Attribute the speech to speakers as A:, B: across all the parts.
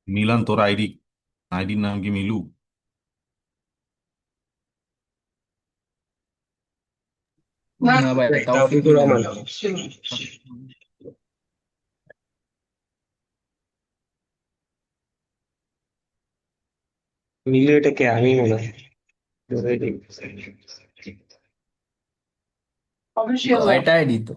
A: Milan, তোর আইডির নাম কি মিলু?
B: না না ভাই, তাওফিক
C: তাওফিকুর
B: মিলন।
C: রহমান। মিলু এটা কে? আমি মনে হয় অফিসিয়াল না।
B: কয়টা আইডি তো?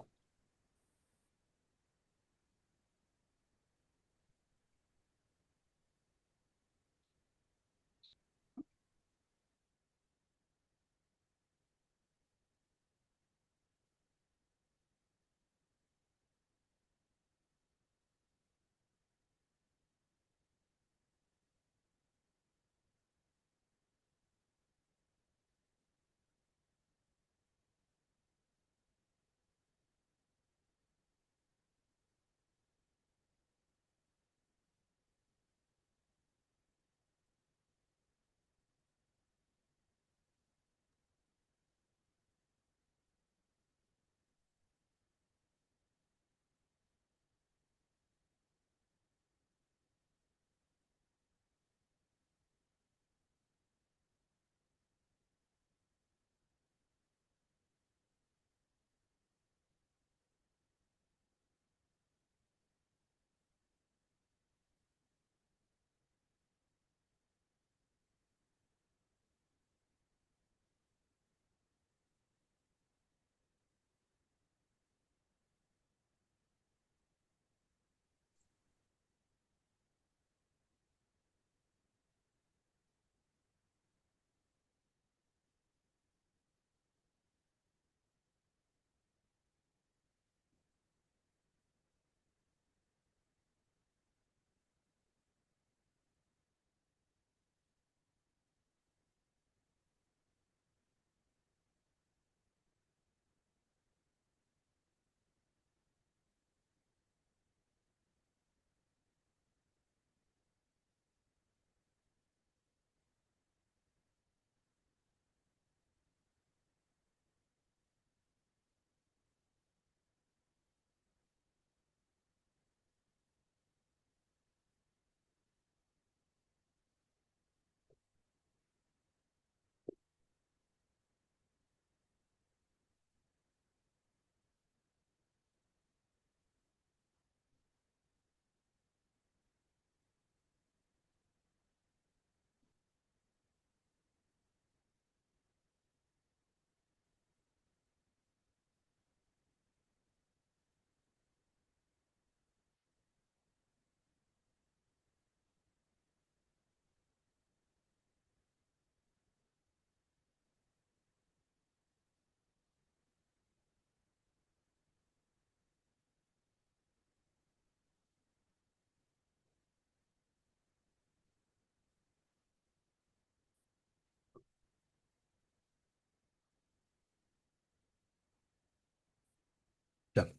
A: যাক,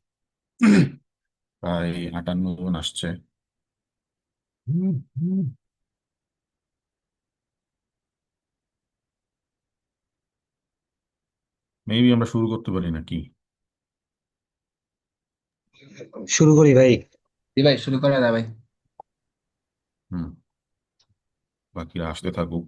A: প্রায় 58 জন আসছে। মেবি আমরা শুরু করতে পারি নাকি?
C: শুরু করি ভাই।
B: জি ভাই, শুরু করা যাবে।
A: হুম, বাকিরা আসতে থাকুক।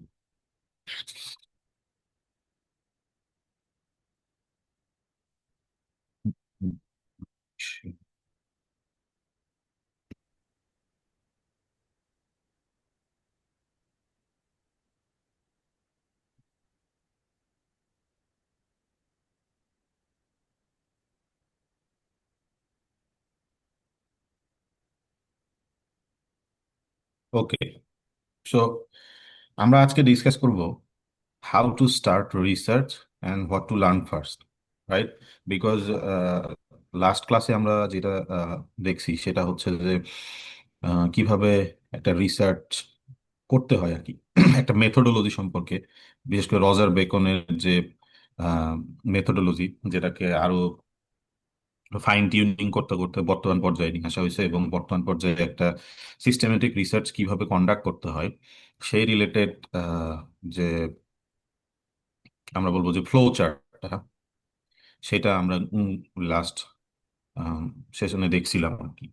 A: ওকে, সো আমরা আজকে ডিসকাস করব how to start research and what to learn first, right? Because last ক্লাসে আমরা যেটা দেখছি সেটা হচ্ছে যে কিভাবে একটা রিসার্চ করতে হয় আর কি, একটা মেথোডোলজি সম্পর্কে, বিশেষ করে রজার বেকনের যে মেথোডোলজি, যেটাকে আরো ফাইন টিউনিং করতে করতে বর্তমান পর্যায়ে নিয়ে আসা হয়েছে, এবং বর্তমান পর্যায়ে একটা সিস্টেমেটিক রিসার্চ কিভাবে কন্ডাক্ট করতে হয় সেই রিলেটেড যে আমরা বলবো যে ফ্লো চার্টটা, সেটা আমরা লাস্ট সেশনে দেখছিলাম আর কি।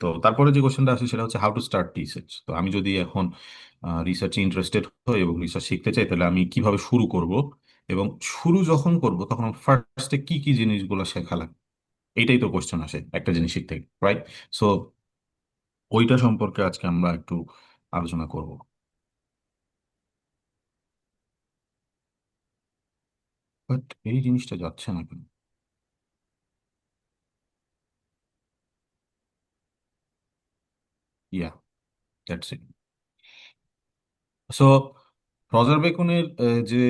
A: তো তারপরে যে কোশ্চেনটা আসে সেটা হচ্ছে হাউ টু স্টার্ট রিসার্চ। তো আমি যদি এখন রিসার্চে ইন্টারেস্টেড হই এবং রিসার্চ শিখতে চাই, তাহলে আমি কিভাবে শুরু করব, এবং শুরু যখন করব তখন ফার্স্টে কি কি জিনিসগুলো শেখা লাগে, এইটাই তো কোশ্চেন আসে একটা জিনিস শিখতে, রাইট? সো ওইটা সম্পর্কে আজকে আমরা একটু আলোচনা করব। বাট এই জিনিসটা যাচ্ছে না কেন? ইয়া, দ্যাটস ইট। সো রজার বেকনের যে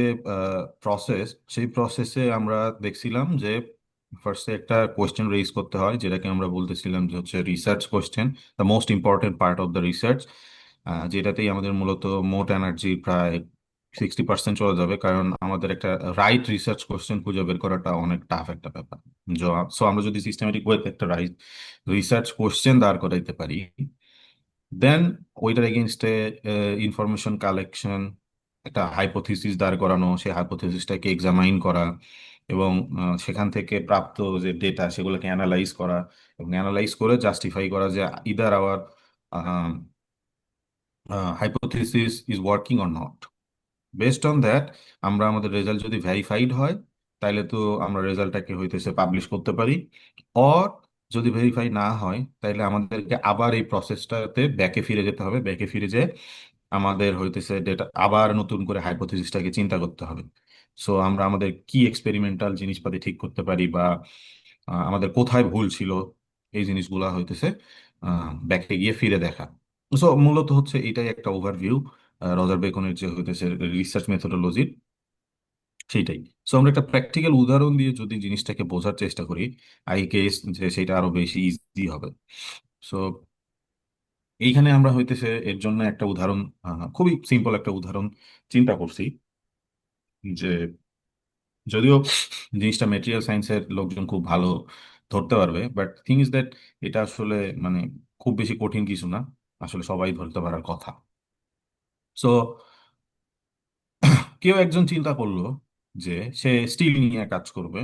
A: প্রসেস, সেই প্রসেসে আমরা দেখছিলাম যে ফার্স্টে একটা কোয়েশ্চেন রেইজ করতে হয়, যেটাকে আমরা বলতেছিলাম যে হচ্ছে research question, the most important part of the research, যেটাতেই আমাদের মূলত মোট এনার্জি প্রায় 60% চলে যাবে, কারণ আমাদের একটা রাইট রিসার্চ কোয়েশ্চেন খুঁজে বের করাটা অনেক টাফ একটা ব্যাপার। সো আমরা যদি সিস্টেমেটিক ওয়েতে একটা রাইট রিসার্চ কোয়েশ্চেন দাঁড় করাইতে পারি, দেন ওইটার এগেনস্টে ইনফরমেশন কালেকশন, একটা হাইপোথিসিস দাঁড় করানো, সেই হাইপোথিসিসটাকে এক্সামাইন করা, এবং সেখান থেকে প্রাপ্ত যে ডেটা সেগুলোকে অ্যানালাইজ করা, এবং অ্যানালাইজ করে জাস্টিফাই করা যে either our hypothesis is working or not. Based on that আমরা আমাদের রেজাল্ট যদি ভেরিফাইড হয়, তাহলে তো আমরা রেজাল্টটাকে হইতেছে পাবলিশ করতে পারি। অর যদি ভেরিফাই না হয়, তাহলে আমাদেরকে আবার এই প্রসেসটাতে ব্যাকে ফিরে যেতে হবে, ব্যাকে ফিরে যেয়ে আমাদের হইতেছে ডেটা আবার নতুন করে হাইপোথিসিসটাকে চিন্তা করতে হবে। সো আমরা আমাদের কি এক্সপেরিমেন্টাল জিনিসপাতি ঠিক করতে পারি, বা আমাদের কোথায় ভুল ছিল, এই জিনিসগুলা হইতেছে ব্যাকে গিয়ে ফিরে দেখা। সো মূলত হচ্ছে এটাই একটা ওভারভিউ রজার বেকনের যে হইতেছে রিসার্চ মেথোডোলজির, সেইটাই। সো আমরা একটা প্র্যাকটিক্যাল উদাহরণ দিয়ে যদি জিনিসটাকে বোঝার চেষ্টা করি, আই গেস যে সেটা আরো বেশি ইজি হবে। সো এইখানে আমরা হইতেছে এর জন্য একটা উদাহরণ, খুবই সিম্পল একটা উদাহরণ চিন্তা করছি, যে যদিও জিনিসটা মেটেরিয়াল সায়েন্সের লোকজন খুব ভালো ধরতে পারবে, বাট থিং ইজ দ্যাট এটা আসলে মানে খুব বেশি কঠিন কিছু না, আসলে সবাই ধরতে পারার কথা। সো কেউ একজন চিন্তা করলো যে সে স্টিল নিয়ে কাজ করবে।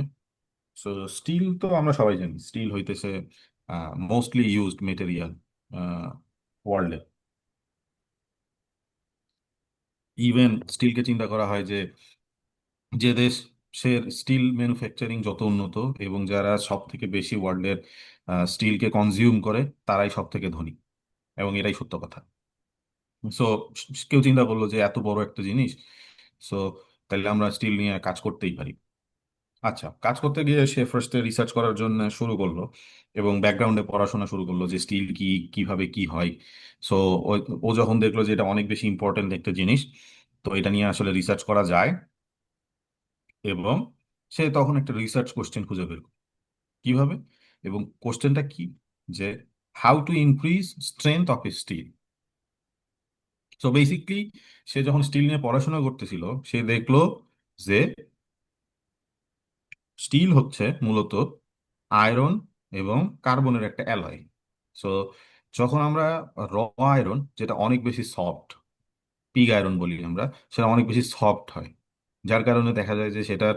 A: সো স্টিল তো আমরা সবাই জানি স্টিল হইতেছে মোস্টলি ইউজড মেটেরিয়াল ওয়ার্ল্ডে। ইভেন স্টিলকে চিন্তা করা হয় যে যে দেশ সে স্টিল ম্যানুফ্যাকচারিং যত উন্নত, এবং যারা সব থেকে বেশি ওয়ার্ল্ডের স্টিলকে কনজিউম করে, তারাই সব থেকে ধনী, এবং এটাই সত্য কথা। সো কেউ চিন্তা করলো যে এত বড় একটা জিনিস, সো তাহলে আমরা স্টিল নিয়ে কাজ করতেই পারি। আচ্ছা, কাজ করতে গিয়ে সে ফার্স্টে রিসার্চ করার জন্য শুরু করলো, এবং ব্যাকগ্রাউন্ডে পড়াশোনা শুরু করলো যে স্টিল কি, কিভাবে কি হয়। সো ও ও যখন দেখলো যে এটা অনেক বেশি ইম্পর্টেন্ট একটা জিনিস, তো এটা নিয়ে আসলে রিসার্চ করা যায়, এবং সে তখন একটা রিসার্চ কোশ্চেন খুঁজে বের করলো। কিভাবে? এবং কোশ্চেনটা কি, যে how to increase strength of steel. So basically সে যখন স্টিল নিয়ে পড়াশোনা করতেছিল, সে দেখলো যে স্টিল হচ্ছে মূলত আয়রন এবং কার্বনের একটা অ্যালয়। সো যখন আমরা র আয়রন, যেটা অনেক বেশি সফট, পিগ আয়রন বলি আমরা, সেটা অনেক বেশি সফট হয়, যার কারণে দেখা যায় যে সেটার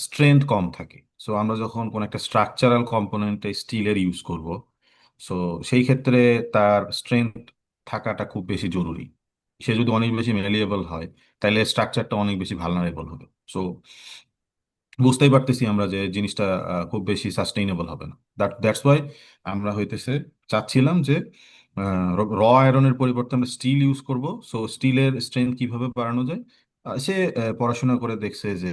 A: স্ট্রেংথ কম থাকে। সো আমরা যখন কোন একটা স্ট্রাকচারাল কম্পোনেন্টে স্টিলের ইউজ করব, সো সেই ক্ষেত্রে তার স্ট্রেংথ থাকাটা খুব বেশি জরুরি। সে যদি অনেক বেশি ম্যালিয়েবল হয়, তাহলে স্ট্রাকচারটা অনেক বেশি ভালনারেবল হবে। সো বুঝতেই পারতেছি আমরা যে জিনিসটা খুব বেশি সাস্টেইনেবল হবে না। দ্যাটস ওয়াই আমরা হইতেছে চাচ্ছিলাম যে র আয়রনের পরিবর্তে আমরা স্টিল ইউজ করব। সো স্টিলের স্ট্রেংথ কিভাবে বাড়ানো যায়, সে পড়াশোনা করে দেখছে যে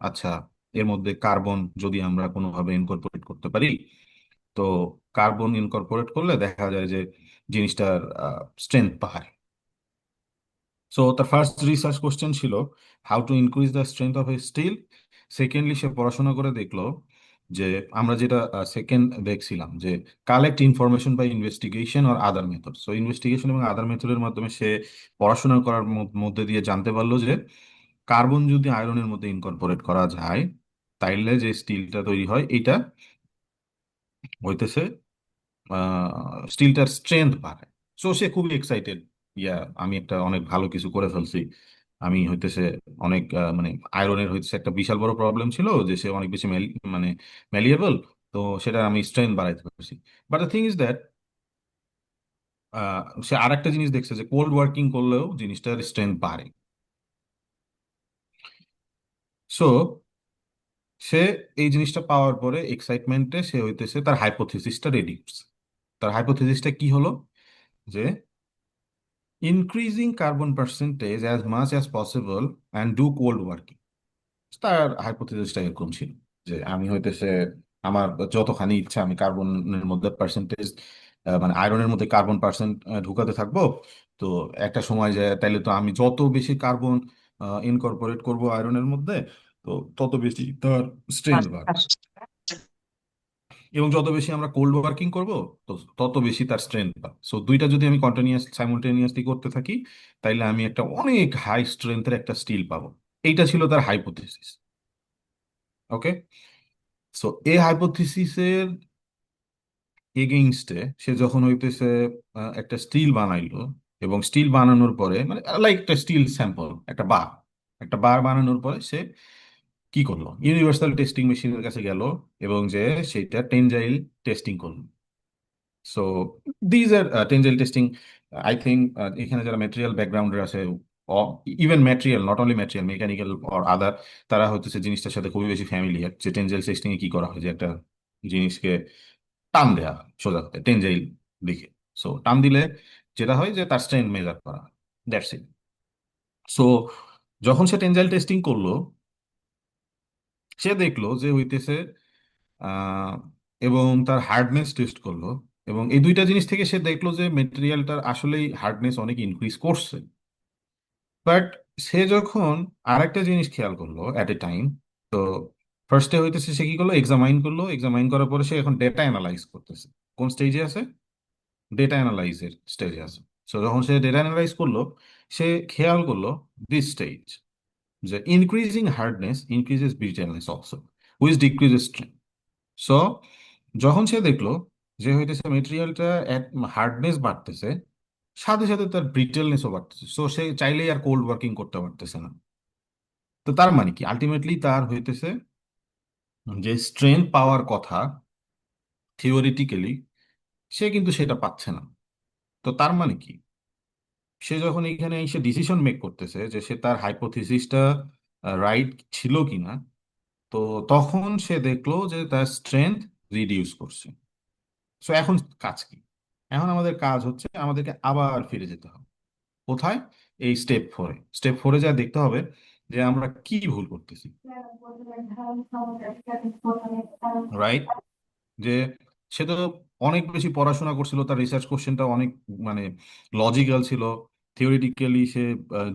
A: আচ্ছা, এর মধ্যে কার্বন যদি আমরা কোনোভাবে ইনকর্পোরেট করতে পারি, তো কার্বন ইনকর্পোরেট করলে দেখা যায় যে জিনিসটার স্ট্রেংথ বাড়ে। সো তার ফার্স্ট রিসার্চ কোশ্চেন ছিল how to increase the strength of a steel. Secondly সে পড়াশোনা করে দেখলো যে আমরা যেটা সেকেন্ড দেখছিলাম, যে কালেক্ট ইনফরমেশন বাই ইনভেস্টিগেশন আর আদার মেথড। সো ইনভেস্টিগেশন এবং আদার মেথডের মাধ্যমে সে পড়াশোনা করার মধ্যে দিয়ে জানতে পারলো যে কার্বন যদি আয়রনের মধ্যে ইনকর্পোরেট করা যায়, তাইলে যে স্টিলটা তৈরি হয় এটা হইতেছে স্টিলটার স্ট্রেংথ বাড়ে। সো সে খুবই এক্সাইটেড, ইয়া আমি একটা অনেক ভালো কিছু করে ফেলছি। আমি হইতেছে অনেক মানে আয়রনের হইতেছে একটা বিশাল বড় প্রবলেম ছিল যে সে অনেক বেশি মানে ম্যালিয়েবল, তো সেটা আমি স্ট্রেংথ বাড়াইতে পারছি। But the thing is that সে আরেকটা জিনিস দেখছে যে কোল্ড ওয়ার্কিং করলেও জিনিসটার স্ট্রেংথ বাড়ে। সো সে এই জিনিসটা পাওয়ার পরে এক্সাইটমেন্টে সে হইতেছে তার হাইপোথিসিসটা রেডি করছে। তার হাইপোথিসিসটা কি হলো যে increasing carbon percentage as much as possible and do cold working. তার হাইপোথিসিসটা এরকম ছিল যে আমি হইতেছে আমার যতখানি ইচ্ছা আমি কার্বনের মধ্যে পার্সেন্টেজ, মানে আয়রনের মধ্যে কার্বন পার্সেন্ট ঢুকাতে থাকবো। তো একটা সময় যায় তাইলে তো আমি যত বেশি কার্বন ইনকর্পোরেট করব আয়রনের মধ্যে, তো তত বেশি তার স্ট্রেংথ বাড়বে। এবং যত বেশি আমরা কোল্ড ওয়ার্কিং করব, তো তত বেশি তার স্ট্রেংথ পাবে। সো দুইটা যদি আমি কন্টিনিউয়াস সাইমultaneously করতে থাকি, তাইলে আমি একটা অনেক হাই স্ট্রেংথের একটা স্টিল পাবো। এইটা ছিল তার হাইপোথিসিস। ওকে। সো এই হাইপোথিসিসের এগেইনস্টে সে যখন হইতেছে একটা স্টিল বানাইলো, এবং স্টিল বানানোর পরে মানে লাইক একটা স্টিল স্যাম্পল, একটা বার বানানোর পরে সে কি করলো, ইউনিভার্সাল টেস্টিং মেশিনের কাছে গেল এবং যে সেটা টেনজাইল টেস্টিং করলো। So these are টেনজাইল testing, I think এখানে যারা ম্যাটেরিয়াল ব্যাকগ্রাউন্ডের আছে, even material, not only material, mechanical or other, তারা হচ্ছে জিনিসটার সাথে খুবই বেশি ফ্যামিলিয়ার যে টেনজাইল টেস্টিং এ কি করা হয়, যে একটা জিনিসকে টান দেয়া হয় সোজা কথা টেনজাইল দিকে। সো টান দিলে যেটা হয় যে তার স্ট্রেংথ মেজার করা হয়, দ্যাটস ইট। সো যখন সে টেনজাইল টেস্টিং করলো, সে দেখলো যে হইতেছে আহ, এবং তার হার্ডনেস টেস্ট করলো, এবং এই দুইটা জিনিস থেকে সে দেখলো যে মেটেরিয়ালটার আসলেই হার্ডনেস অনেক ইনক্রিজ করছে। বাট সে যখন আরেকটা জিনিস খেয়াল করলো অ্যাট এ টাইম, তো ফার্স্টে হইতেছে সে কি করলো, এক্সামাইন করার পরে সে এখন ডেটা অ্যানালাইজ করতেছে। কোন স্টেজে আছে? ডেটা অ্যানালাইজের স্টেজে আছে। সো যখন সে ডেটা অ্যানালাইজ করলো, সে খেয়াল করলো দিস স্টেজ, যে increasing hardness increases brittleness also, which decreases strength. So যখন সে দেখলো যে হইতেছে মেটেরিয়ালটা হার্ডনেস বাড়তেছে, সাথে সাথে তার ব্রিটেলনেসও বাড়তেছে, সো সে চাইলেই আর কোল্ড ওয়ার্কিং করতে পারতেছে না। তো তার মানে কি, আলটিমেটলি তার হইতেছে যে স্ট্রেংথ পাওয়ার কথা থিওরিটিক্যালি, সে কিন্তু সেটা পাচ্ছে না। তো তার মানে কি, সে যখন এখানে এসে ডিসিশন মেক করতেছে যে সে তার হাইপোথিসিসটা রাইট ছিল কিনা, তো তখন সে দেখলো যে তার স্ট্রেংথ রিডিউস করছে। সো এখন কাজ কি? এখন আমাদের কাজ হচ্ছে আমাদেরকে আবার ফিরে যেতে হবে কোথায়, এই স্টেপ ফোরে যা দেখতে হবে যে আমরা কি ভুল করতেছি, রাইট? যে সে তো অনেক বেশি পড়াশোনা করছিল, তার রিসার্চ কোশ্চেনটা অনেক মানে লজিক্যাল ছিল। থিওরিটিক্যালি সে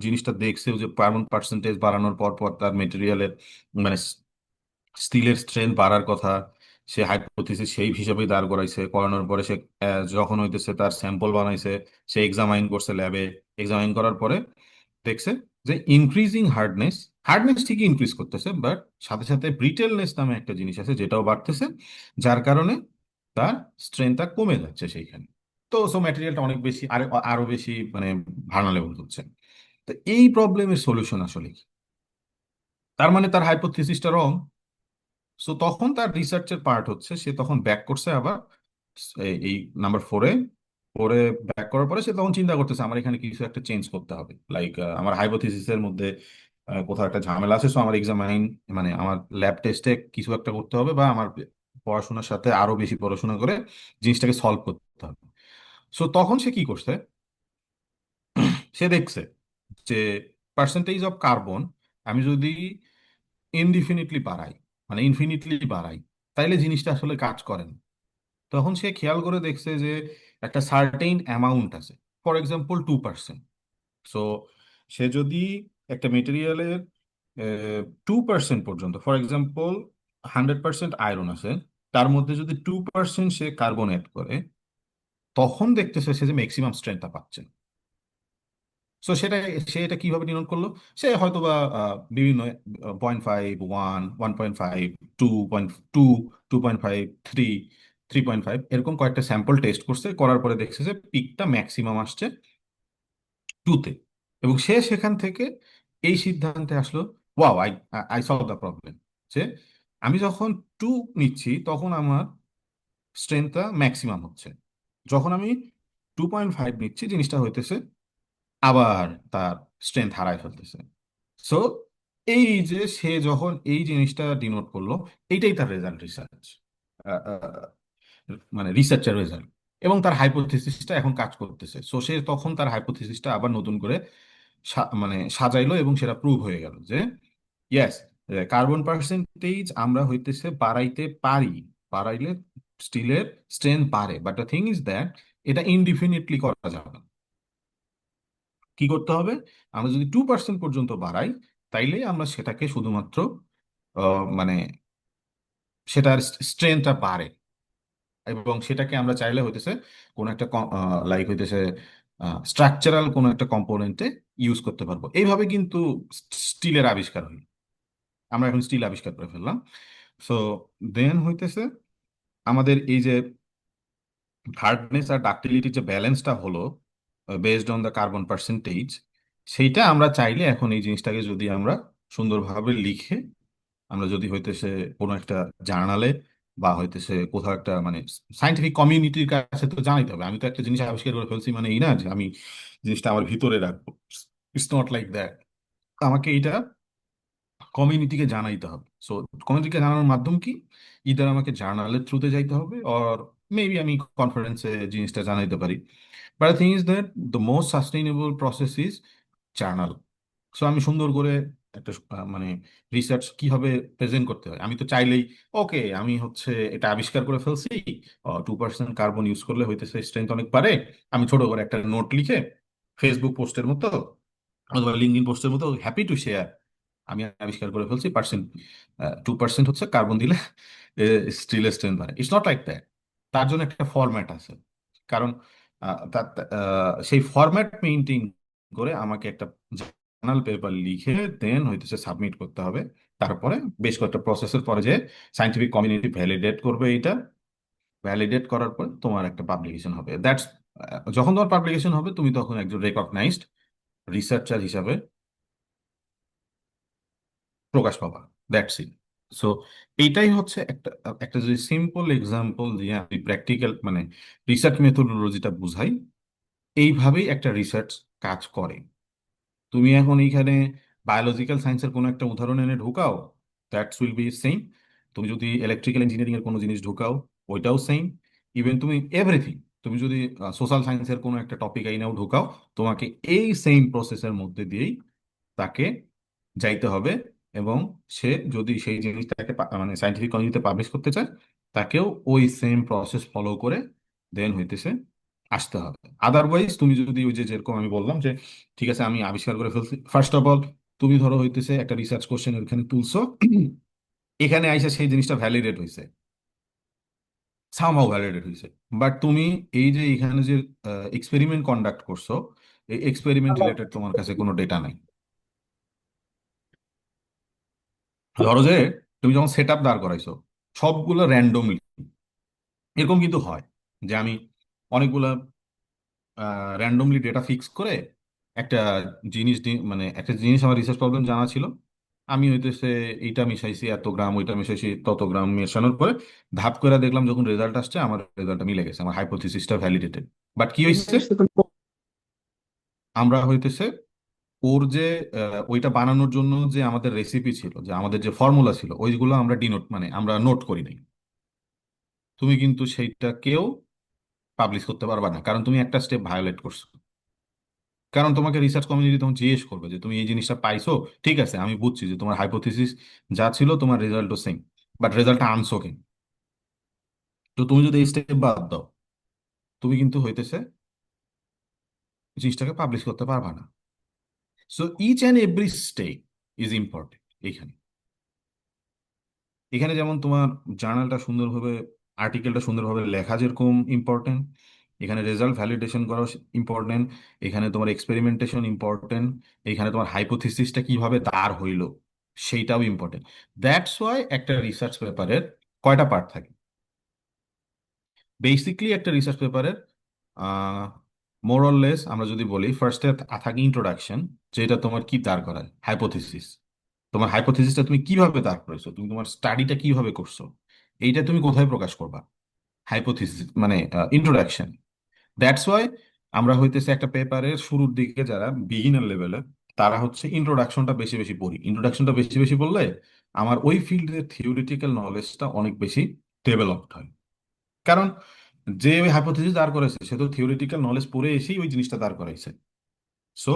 A: জিনিসটা দেখছে যে কার্বন পার্সেন্টেজ বাড়ানোর পর পর তার মেটেরিয়ালের মানে স্টিলের স্ট্রেংথ বাড়ার কথা। সে হাইপোথিসিস সেই হিসাবেই দাঁড় করাইছে, করানোর পরে সে যখন হইতেছে তার স্যাম্পল বানাইছে, সে এক্সামাইন করছে ল্যাবে। এক্সামাইন করার পরে দেখছে যে ইনক্রিজিং হার্ডনেস, হার্ডনেস ঠিকই ইনক্রিজ করতেছে, বাট সাথে সাথে ব্রিটেলনেস নামে একটা জিনিস আছে যেটাও বাড়তেছে, যার কারণে তার স্ট্রেংথটা কমে যাচ্ছে সেইখানে। তো সো ম্যাটেরিয়ালটা অনেক বেশি আরো আরো বেশি মানে ভার্নালেবল হচ্ছে। তো এই প্রবলেমের সলিউশন আসলে কি? তার মানে তার হাইপোথিসিসটা রং। সো তখন তার রিসার্চের পার্ট হচ্ছে সে তখন ব্যাক করছে আবার এই নাম্বার 4-এ। পরে ব্যাক করার পরে সে তখন চিন্তা করতেছে আমার এখানে কিছু একটা চেঞ্জ করতে হবে, লাইক আমার হাইপোথিসিসের মধ্যে কোথাও একটা ঝামেলা আছে। সো আমার এক্সামাইন মানে আমার ল্যাব টেস্টে কিছু একটা করতে হবে, বা আমার পড়াশোনার সাথে আরো বেশি পড়াশোনা করে জিনিসটাকে সলভ করতে হবে। সো তখন সে কি করছে, সে দেখছে যে পার্সেন্টেজ অফ কার্বন আমি যদি ইনডিফিনিটলি বাড়াই, মানে ইনফিনিটলি বাড়াই, তাইলে জিনিসটা আসলে কাজ করে না। তখন সে খেয়াল করে দেখছে যে একটা সার্টেইন অ্যামাউন্ট আছে, ফর এক্সাম্পল 2%। সো সে যদি একটা মেটেরিয়ালের 2% পর্যন্ত, ফর এক্সাম্পল 100% আয়রন আছে, তার মধ্যে যদি 2% সে কার্বন অ্যাড করে, তখন দেখতেছে সে যে ম্যাক্সিমাম স্ট্রেংথটা পাচ্ছে। সো সে এটা কিভাবে নির্ণয় করলো? সে হয়তো বা বিভিন্ন 0.5, 1, 1.5, 2.2, 2.5, 3, 3.5 এরকম কয়েকটা স্যাম্পল টেস্ট করছে, করার পরে দেখছে যে পিকটা ম্যাক্সিমাম আসছে 2-তে। এবং সে সেখান থেকে এই সিদ্ধান্তে আসলো, wow, I I solve the problem, যে আমি যখন 2 নিচ্ছি তখন আমার স্ট্রেংথটা ম্যাক্সিমাম হচ্ছে, যখন আমি 2.5 নিচ্ছে, জিনিসটা হইতেছে আবার তার স্ট্রেংথ হারায় ফেলতেছে। সো এই যে সে যখন এই জিনিসটা ডিনোট করলো, এইটাই তার রেজাল্ট, রিসার্চ মানে রিসার্চের রেজাল্ট। এবং তার হাইপোথিসিসটা এখন কাজ করতেছে। সো সে তখন তার হাইপোথিসিসটা আবার নতুন করে মানে সাজাইলো, এবং সেটা প্রুভ হয়ে গেল যে ইয়েস, কার্বন পার্সেন্টেজ আমরা হইতেছে বাড়াইতে পারি, বাড়াইলে স্টিলের স্ট্রেংথ বাড়ে। But the thing is that এটা ইনডিফিনিটলি করা যাবে না। কি করতে হবে? আমরা যদি 2% পর্যন্ত বাড়াই, তাইলে আমরা সেটাকে শুধুমাত্র মানে সেটার স্ট্রেংথটা বাড়ে, এবং সেটাকে আমরা চাইলে হইতেছে কোনো একটা লাইক হইতেছে স্ট্রাকচারাল কোনো একটা কম্পোনেন্টে ইউজ করতে পারবো। এইভাবে কিন্তু স্টিলের আবিষ্কার হয়। আমরা এখন স্টিল আবিষ্কার করে ফেললাম। সো দেন হইতেছে আমাদের এই যে হার্ডনেস আর ডাক্টিলিটির যে ব্যালেন্সটা হলো based on the carbon percentage, সেইটা আমরা চাইলে এখন এই জিনিসটাকে যদি আমরা সুন্দরভাবে লিখে আমরা যদি হইতেছে কোনো একটা জার্নালে বা হইতেছে কোথাও একটা মানে সাইন্টিফিক কমিউনিটির কাছে তো জানাইতে হবে। আমি তো একটা জিনিস আবিষ্কার করে ফেলছি মানে এই না যে আমি জিনিসটা আমার ভিতরে রাখবো। It's not like that. আমাকে এটা কমিউনিটিকে জানাইতে হবে। সো কমিউনিটিকে জানানোর মাধ্যম কি? ইদার আমাকে জার্নালের থ্রুতে যাইতে হবে, অর মেবি আমি কনফারেন্সে জিনিসটা জানাইতে পারি। But the thing is that the most sustainable process is journal. So আমি সুন্দর করে একটা মানে রিসার্চ কিভাবে প্রেজেন্ট করতে হয়, আমি তো চাইলেই ওকে আমি হচ্ছে এটা আবিষ্কার করে ফেলছি, 2% কার্বন ইউজ করলে হইতেছে স্ট্রেংথ অনেক পারে, আমি ছোট করে একটা নোট লিখে ফেসবুক পোস্টের মতো অথবা লিঙ্কডইন পোস্টের মতো হ্যাপি টু শেয়ার, আমি আবিষ্কার করে ফেলছি 2% হচ্ছে কার্বন দিলে স্টিলের স্ট্রেংথ বাড়ে। It's not like that. তার জন্য একটা ফরম্যাট আছে। কারণ সেই ফরম্যাট মেনটেন করে আমাকে একটা জার্নাল পেপার লিখে দেন হইতেছে সাবমিট করতে হবে। তারপরে বেশ কয়েকটা প্রসেসের পরে যে সাইন্টিফিক কমিউনিটি ভ্যালিডেট করবে, এটা ভ্যালিডেট করার পর তোমার একটা পাবলিকেশন হবে। দ্যাটস যখন তোমার পাবলিকেশন হবে, তুমি তখন একজন রেকগনাইজড রিসার্চার হিসাবে প্রকাশ পাবা। That's it. সো এইটাই হচ্ছে একটা একটা যদি সিম্পল এক্সাম্পল দিয়ে আমি প্র্যাকটিক্যাল মানে রিসার্চ মেথোডোলজিটা বুঝাই, এইভাবেই একটা রিসার্চ কাজ করে। তুমি এখন এইখানে বায়োলজিক্যাল সায়েন্সের কোনো একটা উদাহরণ এনে ঢুকাও, দ্যাটস উইল বি সেম। তুমি যদি ইলেকট্রিক্যাল ইঞ্জিনিয়ারিং এর কোনো জিনিস ঢুকাও, ওইটাও সেম। ইভেন তুমি এভরিথিং, তুমি যদি সোশ্যাল সায়েন্সের কোনো একটা টপিক আইনাও ঢুকাও, তোমাকে এই সেম প্রসেসের মধ্যে দিয়েই তাকে যাইতে হবে। এবং সে যদি সেই জিনিসটাকে মানে সাইন্টিফিক কমিউনিটিতে পাবলিশ করতে চায়, তাকেও ওই সেম প্রসেস ফলো করে দেন হইতেছে আসতে হবে। আদারওয়াইজ তুমি যদি ওই যে যেরকম আমি বললাম যে ঠিক আছে আমি আবিষ্কার করে ফেলছি, ফার্স্ট অফ অল তুমি ধরো হইতেছে একটা রিসার্চ কোশ্চেন এখানে তুলছো, এখানে আইসা সেই জিনিসটা ভ্যালিডেট হয়েছে, সামহাউ ভ্যালিডেট হয়েছে। বাট তুমি এই যে এখানে যে এক্সপেরিমেন্ট কন্ডাক্ট করছো, এই এক্সপেরিমেন্ট রিলেটেড তোমার কাছে কোনো ডেটা নাই। ধরো যে তুমি যখন সেট আপ দাঁড় করাইছো সবগুলো র্যান্ডমলি, এরকম কিন্তু হয় যে আমি অনেকগুলা র্যান্ডমলি ডেটা ফিক্স করে একটা মানে একটা জিনিস আমার রিসার্চ প্রবলেম জানা ছিল, আমি হইতেছে এইটা মিশাইছি এত গ্রাম, ওইটা মিশাইছি তত গ্রাম, মেশানোর পরে ধাপ করে দেখলাম যখন রেজাল্ট আসছে আমার রেজাল্টটা মিলে গেছে, আমার হাইপোথিসিসটা ভ্যালিডেটেড। বাট কি হয়েছে? আমরা হইতেছে ওর যে ওইটা বানানোর জন্য যে আমাদের রেসিপি ছিল, যে আমাদের যে ফর্মুলা ছিল, ওইগুলো আমরা ডিনোট মানে আমরা নোট করি নাই। তুমি কিন্তু সেইটাকেও পাবলিশ করতে পারবা না, কারণ তুমি একটা স্টেপ ভায়োলেট করছো। কারণ তোমাকে রিসার্চ কমিউনিটি তখন জিজ্ঞেস করবে যে তুমি এই জিনিসটা পাইছো, ঠিক আছে আমি বুঝছি যে তোমার হাইপোথিসিস যা ছিল তোমার রেজাল্টও সেম, বাট রেজাল্টটা আনছো কেন? তো তুমি যদি এই স্টেপ বাদ দাও, তুমি কিন্তু হইতেছে জিনিসটাকে পাবলিশ করতে পারবা না। So each and every step is important. এইখানে এখানে যেমন তোমার জার্নালটা সুন্দরভাবে, আর্টিকেলটা সুন্দরভাবে লেখা যেরকম ইম্পর্টেন্ট, এখানে রেজাল্ট ভ্যালিডেশন করা ইম্পর্টেন্ট, এখানে তোমার এক্সপেরিমেন্টেশন ইম্পর্টেন্ট, এখানে তোমার হাইপোথিসিসটা কিভাবে দাঁড় হইলো সেইটাও ইম্পর্টেন্ট। দ্যাটস ওয়াই একটা রিসার্চ পেপারের কয়টা পার্ট থাকে? বেসিকলি একটা রিসার্চ পেপারের মোরলেস আমরা যদি বলি, ফার্স্টে থাকে ইন্ট্রোডাকশন, যেটা তোমার কি দাঁড় করায়, হাইপোথিসিস। তোমার হাইপোথিসিসটা তুমি কিভাবে দাঁড় করেছো, তুমি তোমার স্টাডিটা কিভাবে করছো, এইটা তুমি কোথায় প্রকাশ করবা? হাইপোথিসিস মানে ইন্ট্রোডাকশন। দ্যাটস ওয়াই আমরা হইতেছে একটা পেপারের শুরুর দিকে যারা বিগিনার লেভেলে, তারা হচ্ছে ইন্ট্রোডাকশনটা বেশি বেশি পড়ি। ইন্ট্রোডাকশনটা বেশি বেশি বললে আমার ওই ফিল্ডের থিওরিটিক্যাল নলেজটা অনেক বেশি ডেভেলপড হয়। কারণ যে ওই হাইপোথিসিস দাঁড় করেছে সে তো থিওরিটিক্যাল নলেজ পড়ে এসেই ওই জিনিসটা দাঁড় করাইছে। So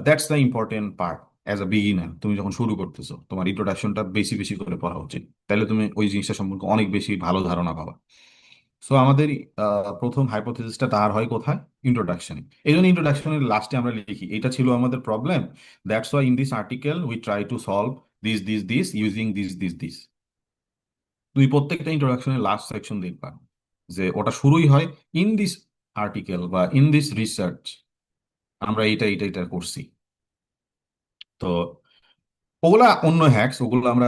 A: that's the important part. As a beginner তুমি যখন শুরু করতেছো, তোমার ইন্ট্রোডাকশনটা বেশি বেশি করে পড়া উচিত। তাহলে তুমি ওই জিনিসটা সম্পর্কে অনেক বেশি ভালো ধারণা পাবা। সো আমাদের প্রথম হাইপোথিসিসটা দাঁড় হয় কোথায়? ইন্ট্রোডাকশনে। এই জন্য ইন্ট্রোডাকশনের লাস্টে আমরা লিখি এটা ছিল আমাদের problem, that's why in this article we try to solve this using this. তুই প্রত্যেকটা ইন্ট্রোডাকশনের লাস্ট সেকশন দেখবা যে ওটা শুরুই হয় ইন দিস আর্টিকেল বা ইন দিস রিসার্চ আমরা এটা করছি। তো ওগুলা অন্য হ্যাক্স, ওগুলো আমরা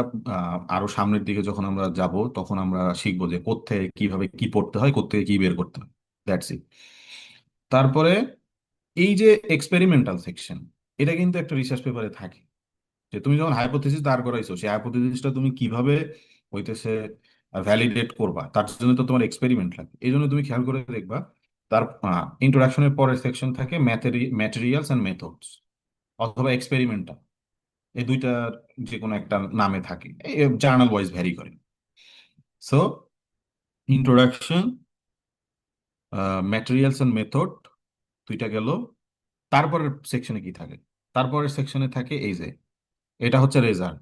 A: আরো সামনের দিকে যখন আমরা যাব তখন আমরা শিখবো যে কোত্থেকে কিভাবে কি পড়তে হয়, কোত্থেকে কি বের করতে হয়। That's it. তারপরে এই যে এক্সপেরিমেন্টাল সেকশন, এটা কিন্তু একটা রিসার্চ পেপারে থাকে। যে তুমি যখন হাইপোথিসিস দাঁড় করাইছো, সেই হাইপোথিসিসটা তুমি কিভাবে হইতেছে ভ্যালিডেট করবা, তার জন্য তো তোমার এক্সপেরিমেন্ট লাগবে। এই জন্য তুমি খেয়াল করে দেখবা তার ইন্ট্রোডাকশনের পরের সেকশন থাকে ম্যাটেরিয়ালস অ্যান্ড মেথডস অথবা এক্সপেরিমেন্টাল, এই দুইটার যে কোনো একটা নামে থাকে, জার্নাল ওয়াইজ ভ্যারি করে। So introduction, materials and method, দুইটা গেল। তারপরের সেকশনে কি থাকে? তারপরের সেকশনে থাকে এই যে এটা হচ্ছে রেজাল্ট,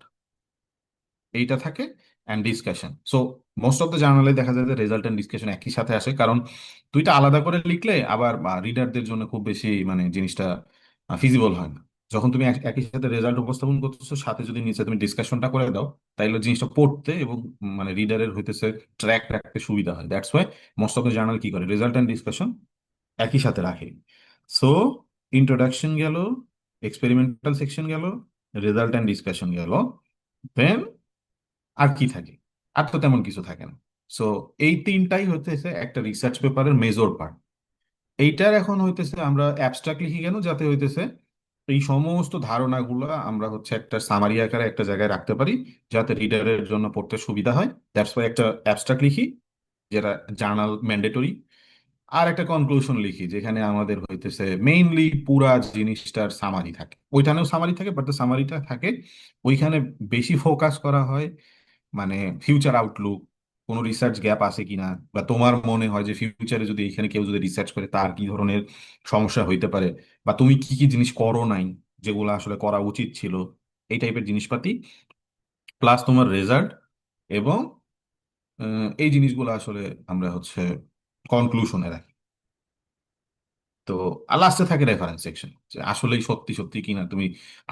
A: এইটা থাকে, and discussion. So most of the জার্নালে দেখা যায় যে রেজাল্ট অ্যান্ড ডিসকাশন একই সাথে আসে, কারণ দুইটা আলাদা করে লিখলে আবার রিডারদের জন্য খুব বেশি মানে জিনিসটা ফিজিবল হয় না। যখন তুমি একই সাথে রেজাল্ট উপস্থাপন করতেছো, সাথে যদি নিচে তুমি ডিসকাশনটা করে দাও, তাইলে জিনিসটা পড়তে এবং মানে রিডারের হইতেছে ট্র্যাক রাখতে সুবিধা হয়। That's why most of the journal কি করে, রেজাল্ট অ্যান্ড ডিসকাশন একই সাথে রাখে। সো ইন্ট্রোডাকশন গেল, এক্সপেরিমেন্টাল সেকশন গেল, রেজাল্ট অ্যান্ড ডিসকাশন গেল, দেন আর কি থাকে? আর তো তেমন কিছু থাকে না। সো এই তিনটাই হইতেছে একটা রিসার্চ পেপারের মেজর পার্ট। এইটার এখন হইতেছে আমরা অ্যাবস্ট্রাক্ট লিখি কেন? যাতে হইতেছে এই সমস্ত ধারণাগুলো আমরা হচ্ছে একটা সামারি আকারে একটা জায়গায় রাখতে পারি, যাতে রিডারের জন্য পড়তে সুবিধা হয়। দ্যাটস ওয়াই একটা অ্যাবস্ট্রাক্ট লিখি, যেটা জার্নাল ম্যান্ডেটরি। আর একটা কনক্লুশন লিখি যেখানে আমাদের হইতেছে মেইনলি পুরা জিনিসটার সামারি থাকে। ওইখানেও সামারি থাকে, বাট সামারিটা থাকে ওইখানে বেশি ফোকাস করা হয় মানে ফিউচার আউটলুক, কোনো রিসার্চ গ্যাপ আছে কিনা, বা তোমার মনে হয় যে ফিউচারে যদি এখানে কেউ যদি রিসার্চ করে তার কি ধরনের সমস্যা হইতে পারে, বা তুমি কি কি জিনিস করো নাই যেগুলো আসলে করা উচিত ছিল, এই টাইপের জিনিসপাতি, প্লাস তোমার রেজাল্ট, এবং এই জিনিসগুলো আসলে আমরা হচ্ছে কনক্লুশনে রাখি। তো আর লাস্টে থাকে রেফারেন্স সেকশন, যে আসলেই সত্যি সত্যি কিনা তুমি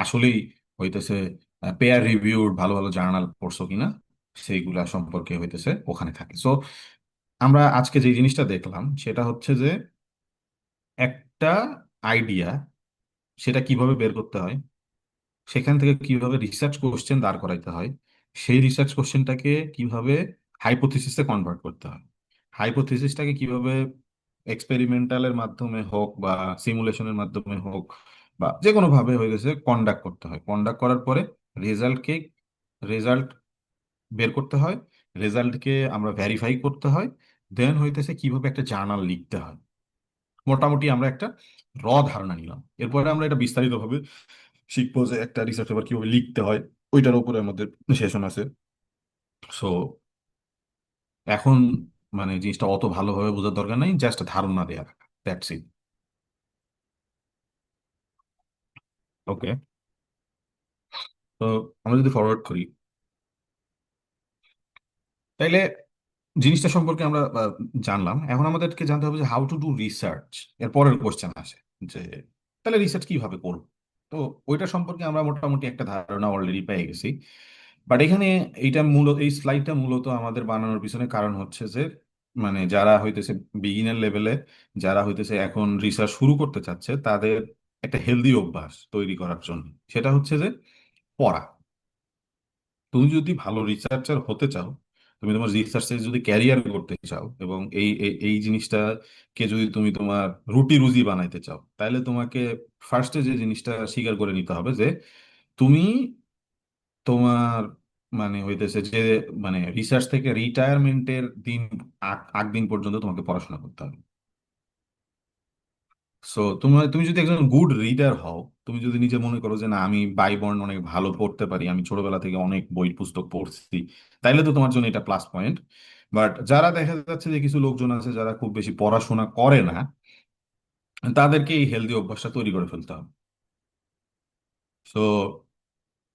A: আসলেই হইতেছে পেয়ার রিভিউড ভালো ভালো জার্নাল পড়ছো কিনা, সেইগুলা সম্পর্কে হইতেছে ওখানে থাকে। সো আমরা আজকে যে জিনিসটা দেখলাম সেটা হচ্ছে যে একটা আইডিয়া সেটা কিভাবে বের করতে হয়, সেখান থেকে কিভাবে রিসার্চ কোশ্চেন দাঁড় করাইতে হয়, সেই রিসার্চ কোশ্চেনটাকে কিভাবে হাইপোথিসিসে কনভার্ট করতে হয়, হাইপোথিসিসটাকে কিভাবে এক্সপেরিমেন্টালের মাধ্যমে হোক বা সিমুলেশনের মাধ্যমে হোক বা যে কোনো ভাবে হয়ে গেছে কন্ডাক্ট করতে হয়, কন্ডাক্ট করার পরে রেজাল্টকে রেজাল্ট বের করতে হয়, রেজাল্টকে আমরা ভেরিফাই করতে হয়, দেন হইতেছে কিভাবে একটা জার্নাল লিখতে হয়। মোটামুটি আমরা একটা ধারণা নিলাম। এরপরে আমরা এটা বিস্তারিতভাবে শিখবো যে একটা রিসার্চ পেপার কিভাবে লিখতে হয়, ওইটার উপরে আমাদের সেশন আছে। সো এখন মানে জিনিসটা অত ভালোভাবে বোঝার দরকার নাই, জাস্ট ধারণা দেয়া রাখা, দ্যাটস ইট। ওকে। তো আমরা যদি ফরওয়ার্ড করি, তাইলে জিনিসটা সম্পর্কে আমরা জানলাম। এখন আমাদেরকে জানতে হবে যে হাউ টু ডু রিসার্চ। এর পরের কোশ্চেন আসে যে তাহলে রিসার্চ কিভাবে করব। তো ওইটা সম্পর্কে আমরা মোটামুটি একটা ধারণা অলরেডি পেয়ে গেছি। বাট এখানে এইটা মূলত এই স্লাইডটা মূলত আমাদের বানানোর পিছনে কারণ হচ্ছে যে মানে যারা হইতেছে বিগিনার লেভেলে, যারা হইতেছে এখন রিসার্চ শুরু করতে চাচ্ছে, তাদের একটা হেলদি অভ্যাস তৈরি করার জন্য। সেটা হচ্ছে যে পড়া। তুমি যদি ভালো রিসার্চার হতে চাও, তুমি তোমার রিসার্চে যদি ক্যারিয়ার করতে চাও, এবং এই এই এই জিনিসটাকে যদি তুমি তোমার রুটি রুজি বানাইতে চাও, তাহলে তোমাকে ফার্স্টে যে জিনিসটা স্বীকার করে নিতে হবে যে তুমি তোমার মানে হইতেছে যে মানে রিসার্চ থেকে রিটায়ারমেন্টের দিন আগ আগ দিন পর্যন্ত তোমাকে পড়াশোনা করতে হবে। সো তুমি তুমি যদি একজন গুড রিডার হও, তুমি যদি নিজে মনে করো যে না আমি বাইবর্ন অনেক ভালো পড়তে পারি, আমি ছোটবেলা থেকে অনেক বই পুস্তক পড়ছি, তাইলে তো তোমার জন্য এটা প্লাস পয়েন্ট। বাট যারা দেখা যাচ্ছে যে কিছু লোকজন আছে যারা খুব বেশি পড়াশোনা করে না, তাদেরকে এই হেলদি অভ্যাসটা তৈরি করে ফেলতে হবে। সো